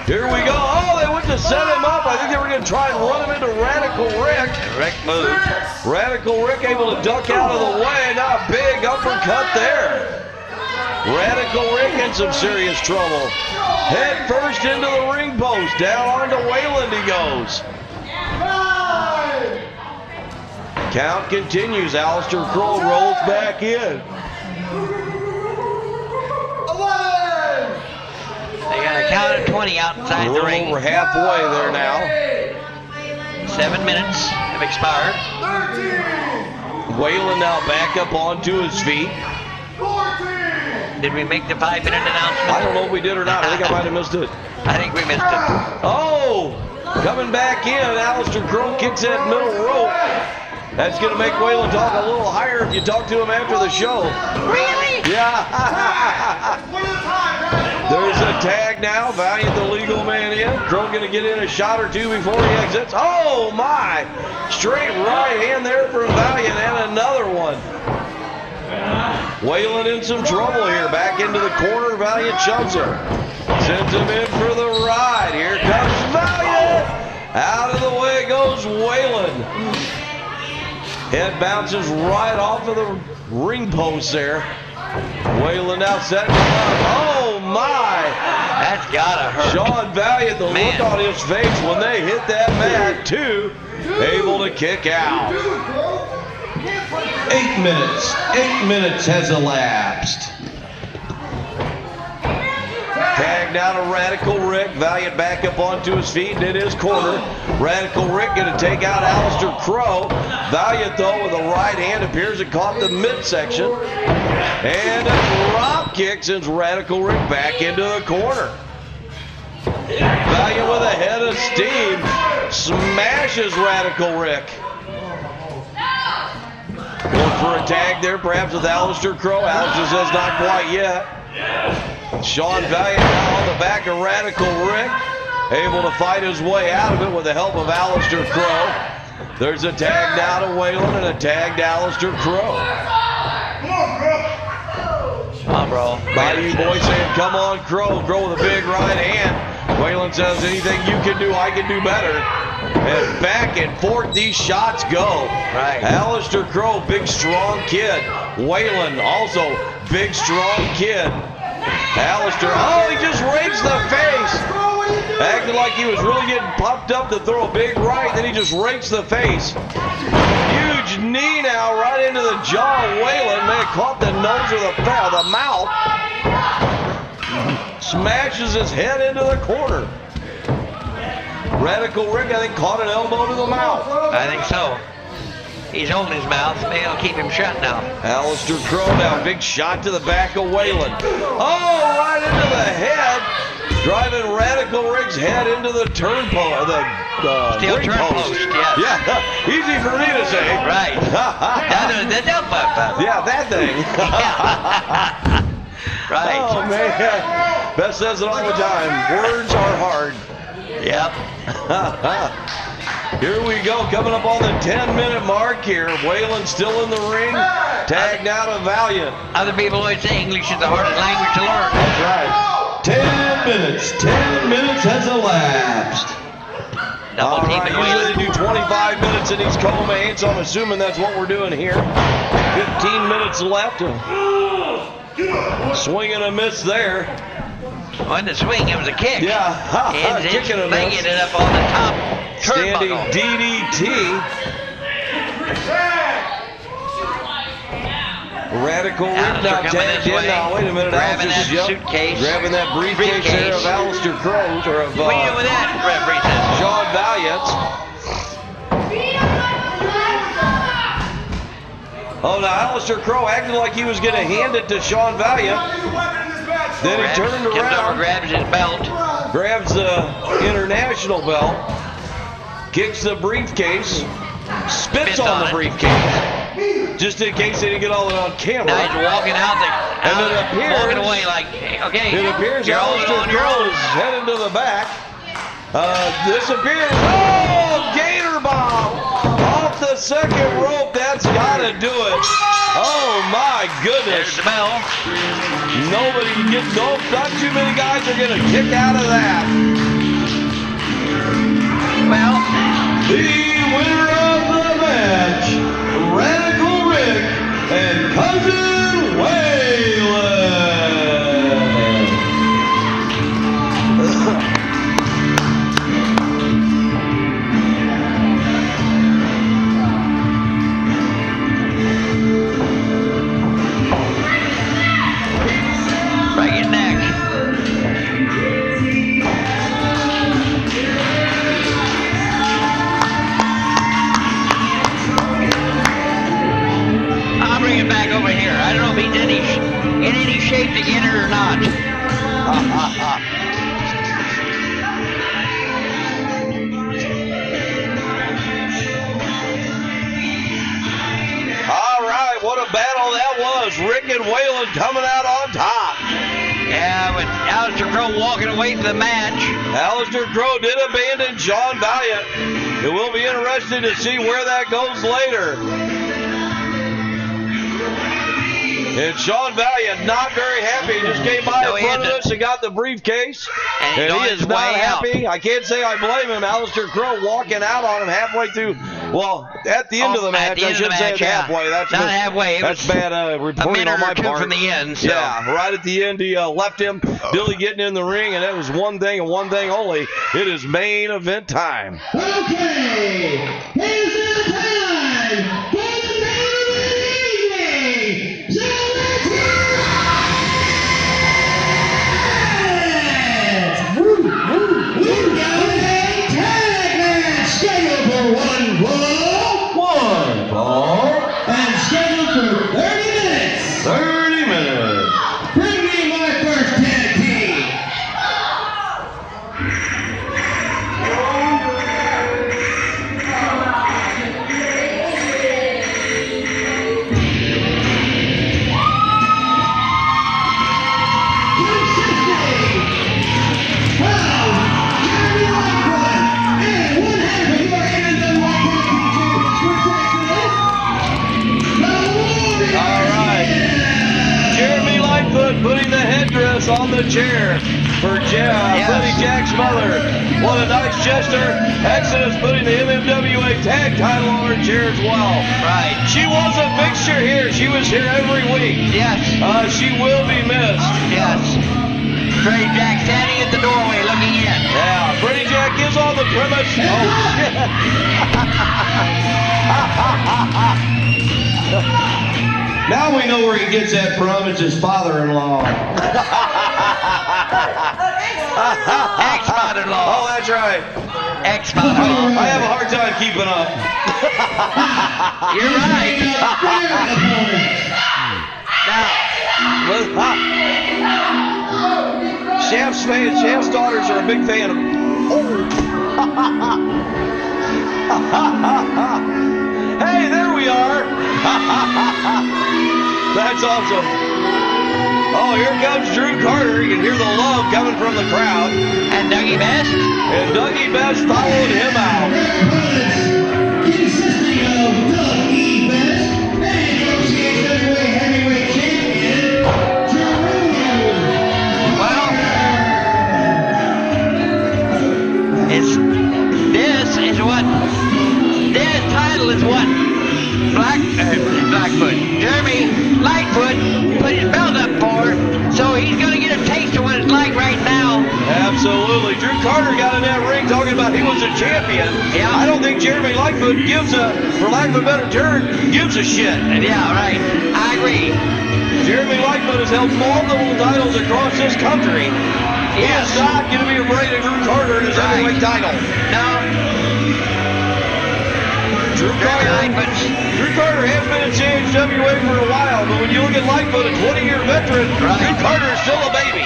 Here we go. Oh, they went to set him up. I think they were going to try and run him into Radical Rick. Rick moved. Radical Rick able to duck out of the way. Now a big uppercut there. Radical Rick in some serious trouble. Head first into the ring post. Down onto Waylon he goes. Count continues. Alistair Crow rolls back in. They got a count of 20 outside A the little ring. over halfway there now. 7 minutes have expired. Waylon now back up onto his feet. Did we make the 5-minute announcement? I don't know if we did or not. I think I might have missed it. I think we missed it. Oh, coming back in. Alistair Crow kicks that middle rope. That's going to make Waylon talk a little higher if you talk to him after the show. Really? Yeah. There's a tag now. Valiant, the legal man in. Crow going to get in a shot or two before he exits. Oh, my. Straight right hand there from Valiant and another one. Waylon in some trouble here. Back into the corner. Valiant shoves him. Sends him in for the ride. Here comes Valiant. Out of the way goes Waylon. Head bounces right off of the ring post there. Waylon now setting him up. Oh my! That's gotta hurt. Sean Valiant, the look on his face when they hit that mat too, able to kick out. 8 minutes. 8 minutes has elapsed. Tag down to Radical Rick. Valiant back up onto his feet and in his corner. Radical Rick going to take out Alistair Crow. Valiant, though, with a right hand appears it caught the midsection. And a drop kick sends Radical Rick back into the corner. Valiant with a head of steam smashes Radical Rick. Look for a tag there, perhaps with Alistair Crow. Alistair says not quite yet. Sean Valiant now on the back of Radical Rick, able to fight his way out of it with the help of Alistair Crow. There's a tag down to Waylon and a tag to Alistair Crow. Come on, bro. Bayou Boy saying, come on, Crow. Crow with a big right hand. Waylon says, anything you can do, I can do better. And back and forth these shots go. Right. Alistair Crow, big strong kid. Waylon also big strong kid. Alistair, oh, he just rakes the face. Acting like he was really getting pumped up to throw a big right, then he just rakes the face. Huge knee now right into the jaw of Waylon. Man, caught the nose or the mouth. Smashes his head into the corner. Radical Rick, I think, caught an elbow to the mouth. I think so. He's holding his mouth. Maybe it'll keep him shut now. Alistair Crow now, big shot to the back of Waylon. Oh, right into the head. Driving Radical Rick's head into the turnpost, the Steel ring turnpost, yes. Yeah, easy for me to say. Right. Yeah, that thing. Right. Oh, man. Beth says it all the time. Words are hard. Yep. Here we go, coming up on the 10-minute mark here. Waylon still in the ring. Tag now to Valiant. Other people always say English is the hardest language to learn. That's right. 10 minutes. 10 minutes has elapsed. Double team and usually Waylon. they do 25 minutes in these co-mains, so I'm assuming that's what we're doing here. 15 minutes left. Swing and a miss there. Wasn't a swing, it was a kick. Yeah, And his kicking a leg miss. ended up on the top Standing turnbuckle. DDT. Radical Rick Alistair now coming tagged this in way, now. Wait a minute. grabbing Alistair's- that suitcase. Grabbing that briefcase there of Alistair Crow's or of What are you doing with that, referee says? Sean Valiant's. Oh, now Alistair Crow acted like he was going to hand it to Sean Valiant. Then he turned around, grabs his belt. grabs the international belt, kicks the briefcase, spits on the briefcase, just in case they didn't get all it on camera. Now he's walking out And it appears, walking away like, okay. it appears you're holding Alistair on your Crow own. is headed to the back. This appears, oh, Gator Bomb off the second rope. That's got to do it. Oh my goodness. There's the bell. Nobody can get, not too many guys are going to kick out of that. Well, The winner of the match, Radical Rick and Cousin Waylon. break his neck. I'll bring it back over here. I don't know if he's in any shape to get it or not. All right, what a battle that was. Rick and Waylon coming out on top. Yeah, with Alistair Crow walking away from the match. Alistair Crow did abandon Sean Valiant. It will be interesting to see where that goes later. And Sean Valiant not very happy. He just came by in front of us and got the briefcase. And he is not happy. I can't say I blame him. Alistair Crow walking out on him halfway through. Well, at the end of the match. I shouldn't say it's halfway. That's not halfway. That's bad reporting on my part. From the end. So. Yeah, right at the end he left him. Billy getting in the ring, and that was one thing and one thing only. It is main event time. Okay, here's the time for the main event evening. So let's hear it! We've got a tag match scheduled for one fall, and scheduled for 30 minutes. 30 minutes. Bring me my first tag team. Putting the headdress on the chair for Buddy Jack's mother. What a nice gesture. Exodus putting the MMWA tag title on her chair as well. Right. She was a fixture here. She was here every week. Yes. She will be missed. Yes. Freddie Jack standing at the doorway looking in. Yeah, Freddie Jack is on the premise. Oh, shit. Now we know where he gets that from. It's his father-in-law. Ex-father-in-law. Oh, that's right. Ex-father-in-law. I have a hard time keeping up. You're right. Now, Shaft's daughters are a big fan of. Hey, there we are. That's awesome. Oh, here comes Drew Carter. You can hear the love coming from the crowd. and Dougie Best. And Dougie Best followed him out. Consisting of Dougie Best and OCHWA Heavyweight Champion, Well, this title is what Blackfoot, Jeremy Lightfoot put his belt up for, so he's going to get a taste of what it's like right now. Absolutely. Drew Carter got in that ring talking about he was a champion. Yeah. I don't think Jeremy Lightfoot gives a, for lack of a better term, gives a shit. Yeah, right. I agree. Jeremy Lightfoot has held multiple titles across this country. He Yes. is not going to be afraid of Drew Carter in his heavyweight title. No. Drew Carter has been in CHWA for a while, but when you look at Lightfoot, a 20-year veteran, Drew Carter is still a baby.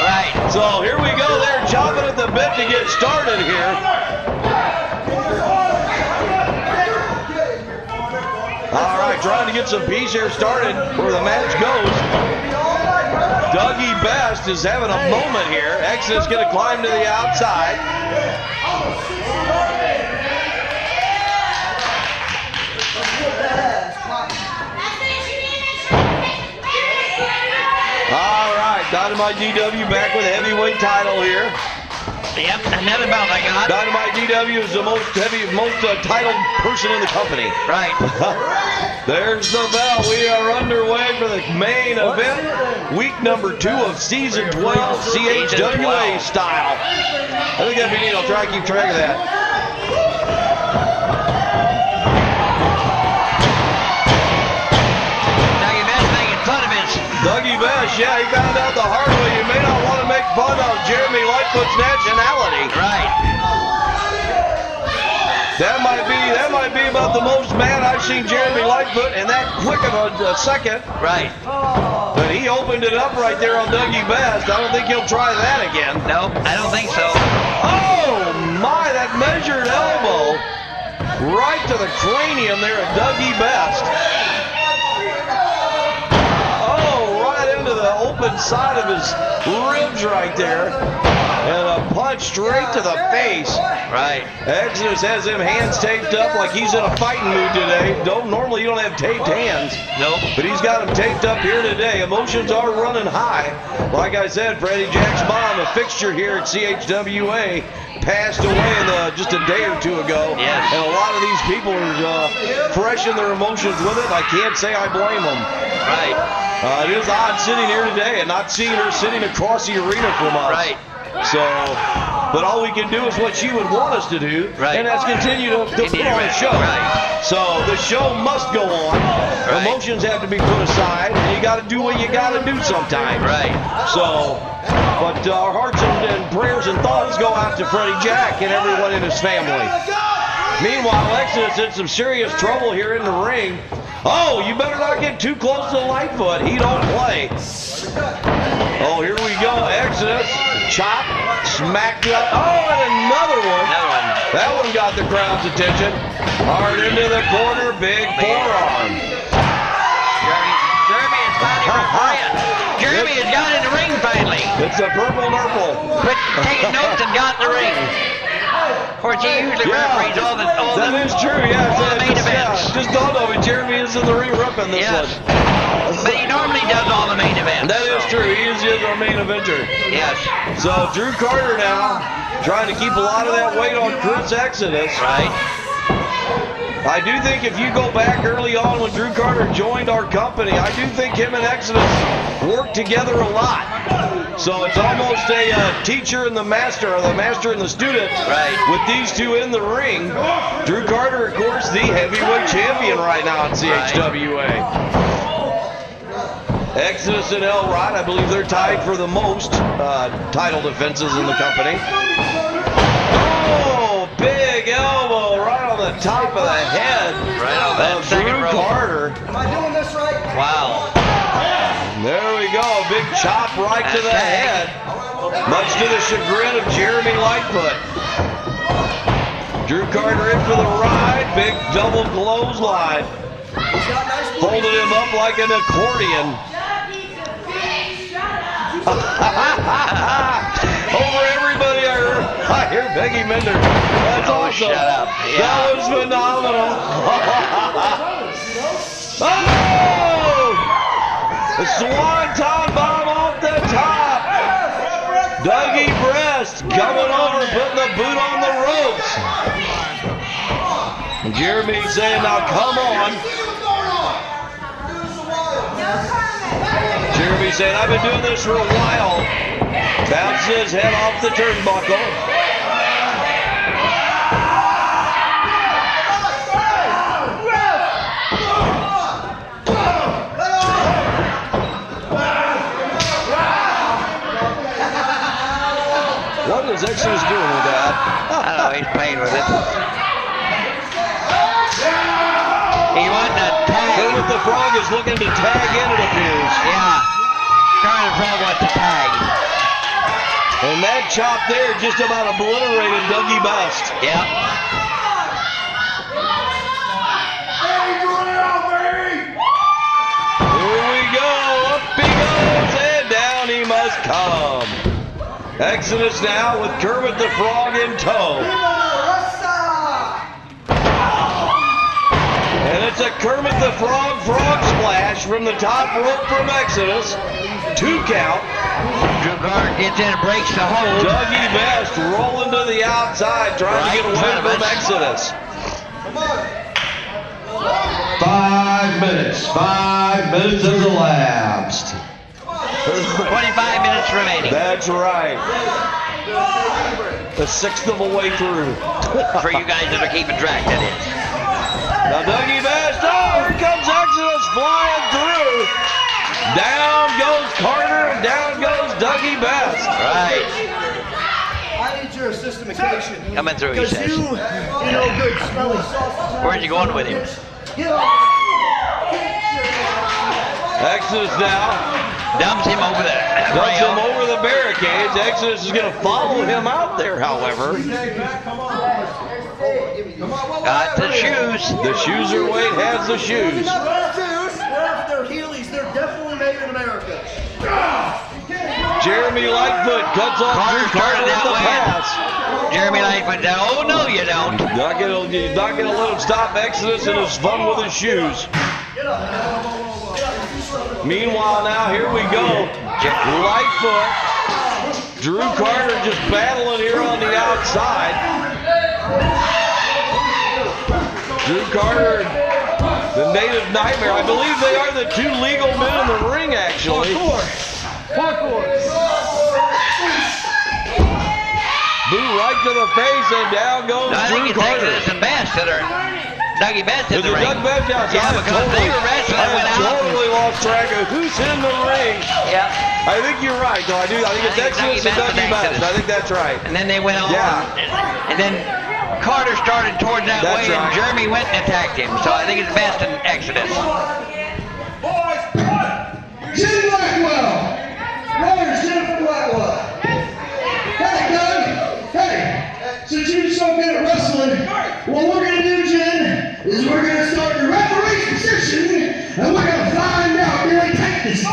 Right. So here we go. They're chopping at the bit to get started here. All right, trying to get some peace here started where the match goes. Dougie Best is having a moment here. Exodus going to climb to the outside. All right, Dynamite DW back with a heavyweight title here. Yep, another belt I got. Dynamite DW is the most titled person in the company. Right. There's the bell. We are underway for the main event. Week number 2 of season 12, CHWA style. I think that'd be neat. I'll try to keep track of that. Dougie Best, yeah, he found out the hard way. You may not want to make fun of Jeremy Lightfoot's nationality. Right. That might be about the most mad I've seen Jeremy Lightfoot in that quick of a second. Right. But he opened it up right there on Dougie Best. I don't think he'll try that again. Nope, I don't think so. Oh my, that measured elbow right to the cranium there of Dougie Best. The open side of his ribs right there, and a punch straight to the face. Right. Exodus has him hands taped up like he's in a fighting mood today. Normally you don't have taped hands. Nope. But he's got them taped up here today. Emotions are running high. Like I said, Freddie Jack's mom, a fixture here at CHWA, passed away just a day or two ago. Yes. And a lot of these people are fresh in their emotions with it. I can't say I blame them. Right. It is odd sitting here today and not seeing her sitting across the arena from us. Right. So, but all we can do is what she would want us to do, right. And that's continue to put on a show. Right. So the show must go on. Right. Emotions have to be put aside, and you got to do what you got to do sometimes. Right. So, but our hearts and prayers and thoughts go out to Freddie Jack and everyone in his family. Meanwhile, Exodus in some serious trouble here in the ring. Oh, you better not get too close to Lightfoot. He don't play. Oh, here we go. Exodus, chop, smacked up. Oh, and another one. That one got the crowd's attention. Hard into the corner, big forearm. Jeremy is finally retired. Jeremy has got in the ring finally. It's a purple nurple. Quit taking notes and got in the ring. Of course, he usually referees all the that is true, yeah. all the main events. Just thought of it. Jeremy is in the ring ripping this one. But he normally does all the main events. That is true. He is our main eventer. Yes. So Drew Carter now trying to keep a lot of that weight on Chris Exodus. Right. I do think if you go back early on when Drew Carter joined our company, I do think him and Exodus worked together a lot. So it's almost a teacher and the master, or the master and the student. Right. With these two in the ring. Drew Carter, of course, the heavyweight champion right now in CHWA. Exodus and Elrod, I believe they're tied for the most title defenses in the company. Oh, big elbow right on the top of the head right on that of Drew Carter. Am I doing this right? Wow. There we go, big chop right to the head, much to the chagrin of Jeremy Lightfoot. Drew Carter in for the ride, big double clothesline. Folded him up like an accordion. Over everybody, I hear Peggy Mender. That's awesome. Shut up. Yeah. That was phenomenal. Oh! The Swanton bomb off the top. Dougie Best coming over, putting the boot on the ropes. Jeremy saying, now come on. Jeremy saying, I've been doing this for a while. Bounces his head off the turnbuckle. What is Exodus doing with that? I don't know, he's playing with it. He wanted to tag. Kermit the Frog is looking to tag in, it appears. Yeah. Kermit the Frog wants to tag. And that chop there just about obliterated Dougie Best. Yep. Here we go. Up he goes and down he must come. Exodus now with Kermit the Frog in tow. And it's a Kermit the Frog splash from the top rope from Exodus. 2 count. Drew Carter gets in and breaks the hold. Dougie Best rolling to the outside, trying to get away from Exodus. 5 minutes. 5 minutes has elapsed. 25 minutes remaining. That's right. The 1/6 of a way through. For you guys that are keeping track, that is. Now Dougie Best, oh, here comes Exodus flying through. Down goes Carter and down goes Dougie Best. Right. I need your systemication. Coming through, he says. You know good smelly sausage. Where's you going with him? Get up. Exodus now Dumps him over the dumps him rail. over the barricades. Exodus is going to follow him out there, however. Got the shoes. The shoes are Wade has the shoes. They're Heelys. They're definitely made in America. Jeremy Lightfoot cuts off Drew Carter with the pass. Jeremy Lightfoot down. Oh, no, you don't. Not gonna let him stop Exodus and his fun with his shoes. Meanwhile, now here we go. Lightfoot, Drew Carter just battling here on the outside. Drew Carter, the native nightmare. I believe they are the 2 legal men in the ring, actually. Boot right to the face, and down goes No, I Drew think it's Carter. Exodus and Best that are Dougie Best in Is the it ring. Doug Best out? Yeah, because they were wrestling and went I out. totally lost track of who's in the ring. Yep. I think you're right, though. I think it's Exodus and Dougie Best. I think that's right. And then they went on. Yeah. And then Carter started towards that That's way, right. and Jeremy went and attacked him. So I think it's Best and Exodus. Jim Blackwell! Rollers, Jennifer Blackwell! Hey, Doug! Hey! Since you're so good at wrestling, what we're gonna do, Jen, is we're gonna start the referee's position, and we're gonna find out where they take this.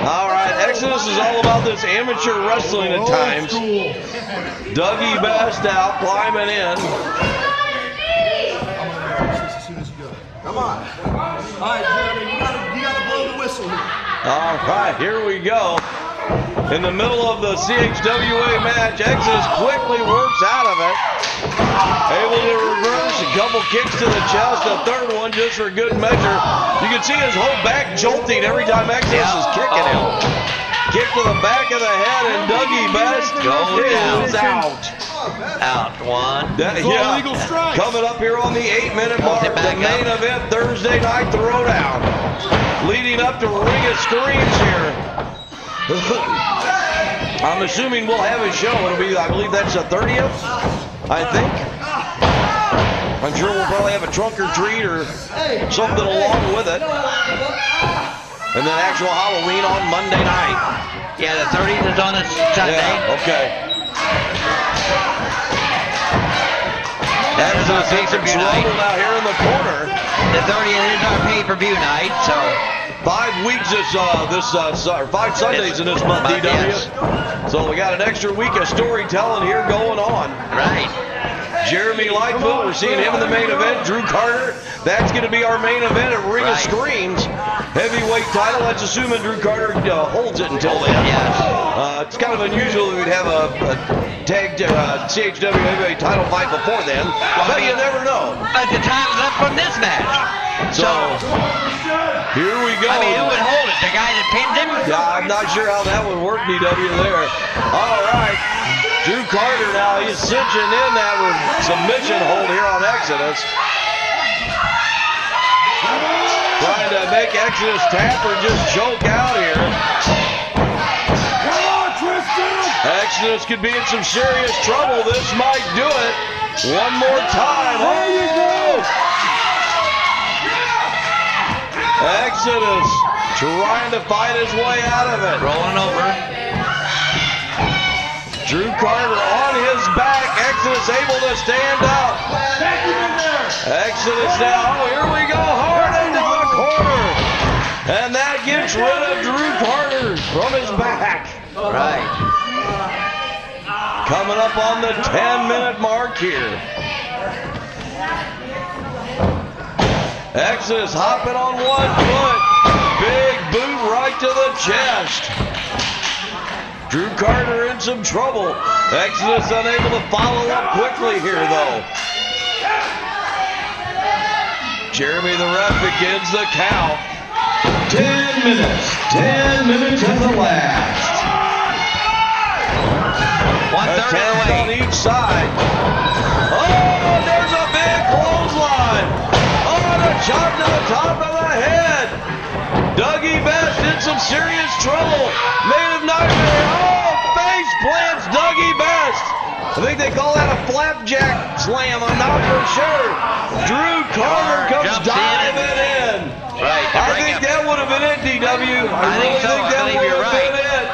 All right, Exodus is all about this amateur wrestling at times. Dougie Best out, climbing in. Come on. All right, Jeremy, you gotta blow the whistle here. All right, here we go. In the middle of the CHWA match, Exodus quickly works out of it. Able to reverse, a couple kicks to the chest, a third one just for good measure. You can see his whole back jolting every time Exodus is kicking him. Kick to the back of the head, and Dougie Best is out. Out one. Yeah, coming up here on the 8-minute mark, the main event Thursday night Throwdown. Leading up to Ring of Screams here. I'm assuming we'll have a show. It'll be, I believe that's the 30th, I think. I'm sure we'll probably have a trunk or treat or something along with it. And then actual Halloween on Monday night. Yeah, the 30th is on a Sunday. Yeah, okay. That's our pay-per-view night. Now here in the corner. The 30th is our pay-per-view night, so 5 weeks 5 Sundays in this month, DW. Yes. So we got an extra week of storytelling here going on. right. Jeremy Lightfoot, we're seeing him in the main event. Drew Carter, that's going to be our main event at Ring of Right. Screams. Heavyweight title, that's assuming Drew Carter holds it until then. Yes. It's kind of unusual that we'd have a tag CHW heavyweight title fight before then, but you never know. But the title's up from this match. So, here we go. I mean, who would hold it? The guy that pinned him? Yeah, I'm not sure how that would work, DW, there. All right. Drew Carter now, he's cinching in that submission hold here on Exodus. Trying to make Exodus tap or just choke out here. Exodus could be in some serious trouble. This might do it. One more time. There you go. Exodus trying to fight his way out of it. Rolling over. Drew Carter on his back. Exodus able to stand up. Exodus now. Oh, here we go. Hard into the corner. And that gets rid of Drew Carter from his back. Right. Coming up on the 10-minute mark here. Exodus hopping on one foot. Big boot right to the chest. Drew Carter in some trouble. Exodus unable to follow up quickly here, though. Jeremy the ref begins the count. 10 minutes. 10 minutes at the last. 1/3 Attack of the on way. each side. Oh, there's a big clothesline. Oh, a chop to the top of the head. Dougie Best in some serious trouble. Made of nightmare. Oh, face plants Dougie Best. I think they call that a flapjack slam. I'm not for sure. Drew Carter comes Jumps diving in. Right. I think that would have been it, DW. I think so. I that believe would you're have right. been it.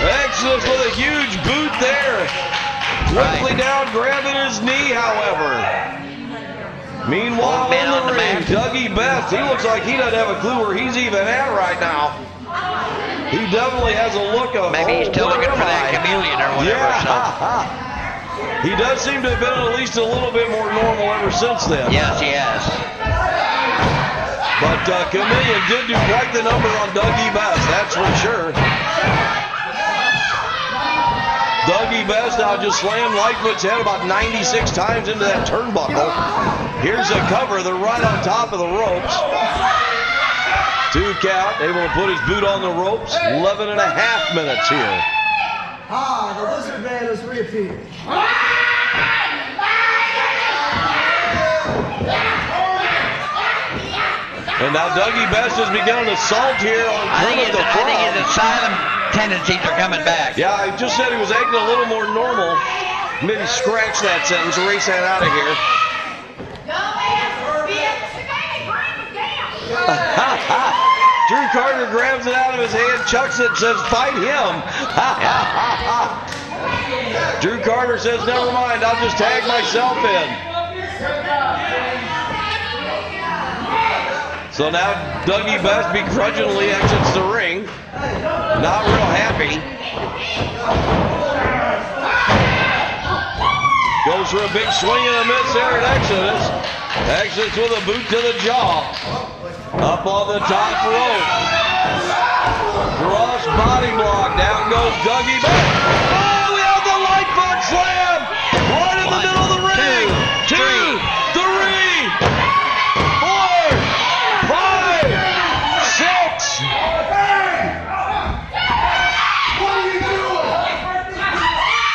Exodus with a huge boot there. Quickly down, grabbing his knee, however. Meanwhile, Man in on the the ring, mat. Dougie Best, he looks like he doesn't have a clue where he's even at right now. He definitely has a look of, Maybe he's still where looking am for that I? chameleon or whatever. Yeah. He does seem to have been at least a little bit more normal ever since then. Yes, he has. But Chameleon did do quite the number on Dougie Best, that's for sure. Dougie Best now just slammed Lightfoot's head about 96 times into that turnbuckle. Here's a cover. They're right on top of the ropes. 2 count. Able to put his boot on the ropes. 11.5 minutes here. Ah, the lizard man has reappeared. And now Dougie Best has begun an assault here on Kermit the I think his Frog. asylum tendencies are coming back. Yeah, I just said he was acting a little more normal. Maybe scratch that sentence, erase that out of here. Drew Carter grabs it out of his hand, chucks it, and says, fight him. Drew Carter says, never mind, I'll just tag myself in. So now Dougie Best begrudgingly exits the ring. Not real happy. Goes for a big swing and a miss there at Exodus. Exodus with a boot to the jaw. Up on the top rope. Cross body block. Down goes Dougie Best. Oh, we have the Lightfoot slam. Right in the middle of the ring. 2, 3, 4, 5, 6.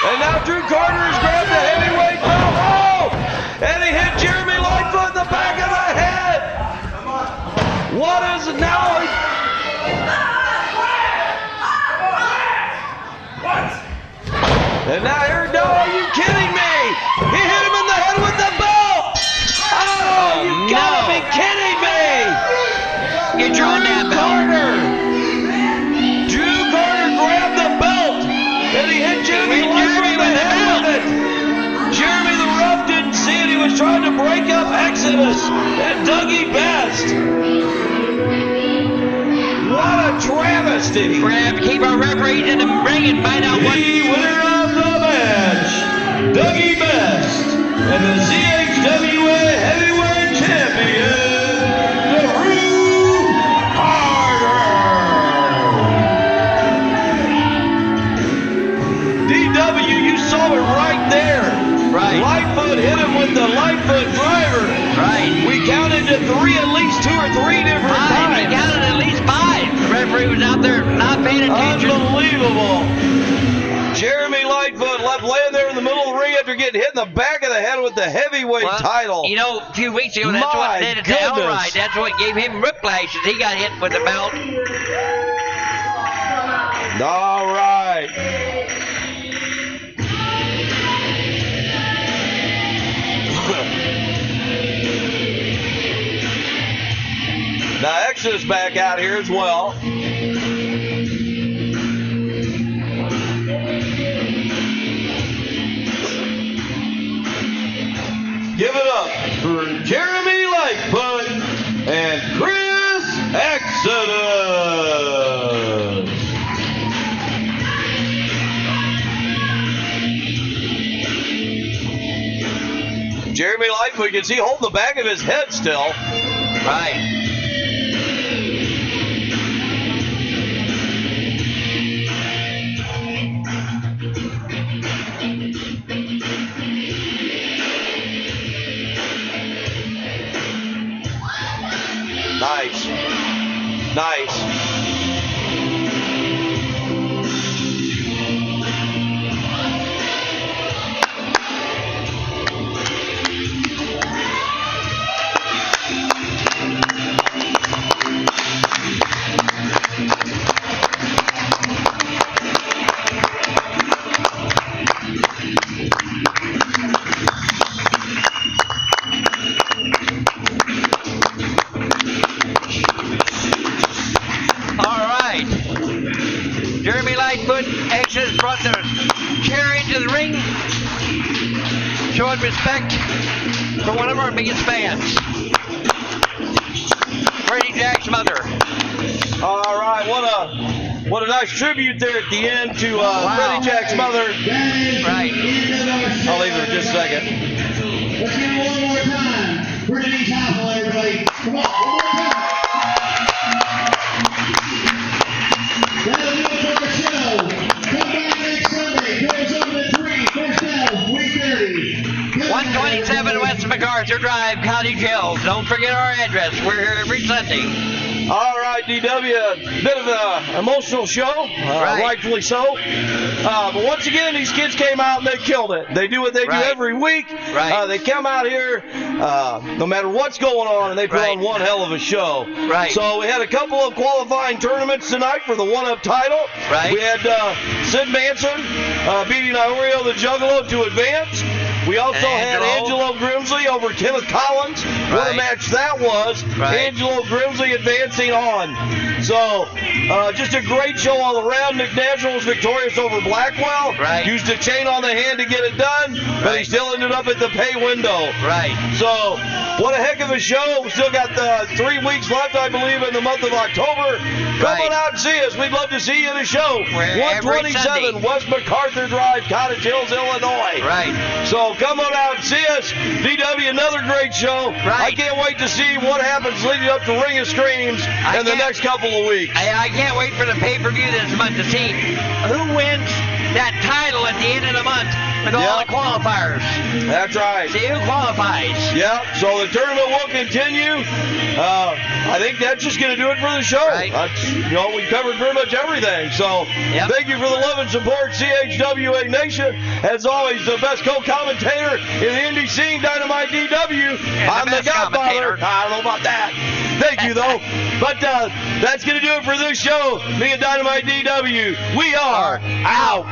And now Drew Carter has grabbed the heavyweight belt. Oh! And he hit Jeremy Lightfoot in the back of the head. What is it now? And now here, no, are you kidding me? He hit him in the head with the belt. Oh, you gotta be kidding me. Get your own damn belt. Drew Carter grabbed the belt and he hit Jeremy Lightfoot in the head with it. Jeremy the ref didn't see it. He was trying to break up Exodus and Dougie Best. What a travesty. We're going to have to keep our referees in the ring and find out what... The winner of the match, Dougie Best, and the CHWA Heavyweight Champion, Drew Carter. DW, you saw it right there. Right. Lightfoot hit him with the Lightfoot driver. Right. We counted to 3, at least 2 or 3 different Five. We times. counted at least 5. The referee was out there not paying attention. Unbelievable. Jeremy Lightfoot left laying there in the middle of the ring after getting hit in the back of the head with the heavyweight title. You know, a few weeks ago, that's My what did it to goodness. Elright. That's what gave him whiplash, as he got hit with the belt. All right. Exodus back out here as well. Give it up for Jeremy Lightfoot and Chris Exodus. Jeremy Lightfoot, you can see holding the back of his head still. Right. Nice. Nice. Jeremy Lightfoot, Exodus brought the chair into the ring, showing respect for one of our biggest fans, Freddie Jack's mother. All right, what a nice tribute there at the end to Freddie Jack's mother. Right. I'll leave it just a second. Let's give it one more time. Brittany's Hospital, everybody. Come on, one more time. That'll do it for the show. Come back next Sunday. Doors open at 3. First bell, 3:30. 127 West MacArthur Drive, Cottage Hills. Don't forget our address. We're here every Sunday. All right, DW, a bit of an emotional show, rightfully so. But once again, these kids came out and they killed it. They do what they do every week. Right. They come out here, no matter what's going on, and they put on one hell of a show. Right. So we had a couple of qualifying tournaments tonight for the one-up title. Right. We had Sid Manson beating Iorio the Juggalo to advance. We also had Angelo Grimsley over Kenneth Collins. What a match that was. Angelo Grimsley advancing on. So, just a great show all around. Nick National was victorious over Blackwell. Used a chain on the hand to get it done, but he still ended up at the pay window. So, what a heck of a show. We still got 3 weeks left, I believe, in the month of October. Come on out and see us. We'd love to see you in the show. 127 West MacArthur Drive, Cottage Hills, Illinois. So, come on out and see us. DW, another great show. I can't wait to see what happens leading up to Ring of Screams in the next couple of weeks. I can't wait for the pay-per-view this month to see who wins that title at the end of the month with all the qualifiers. That's right. See who qualifies. Yep. So the tournament will continue. I think that's just going to do it for the show. We covered pretty much everything. So thank you for the love and support, CHWA Nation. As always, the best co-commentator in the indie scene, Dynamite DW. I'm the Godfather. I don't know about that. Thank you, though. But that's going to do it for this show. Me and Dynamite DW. We are out.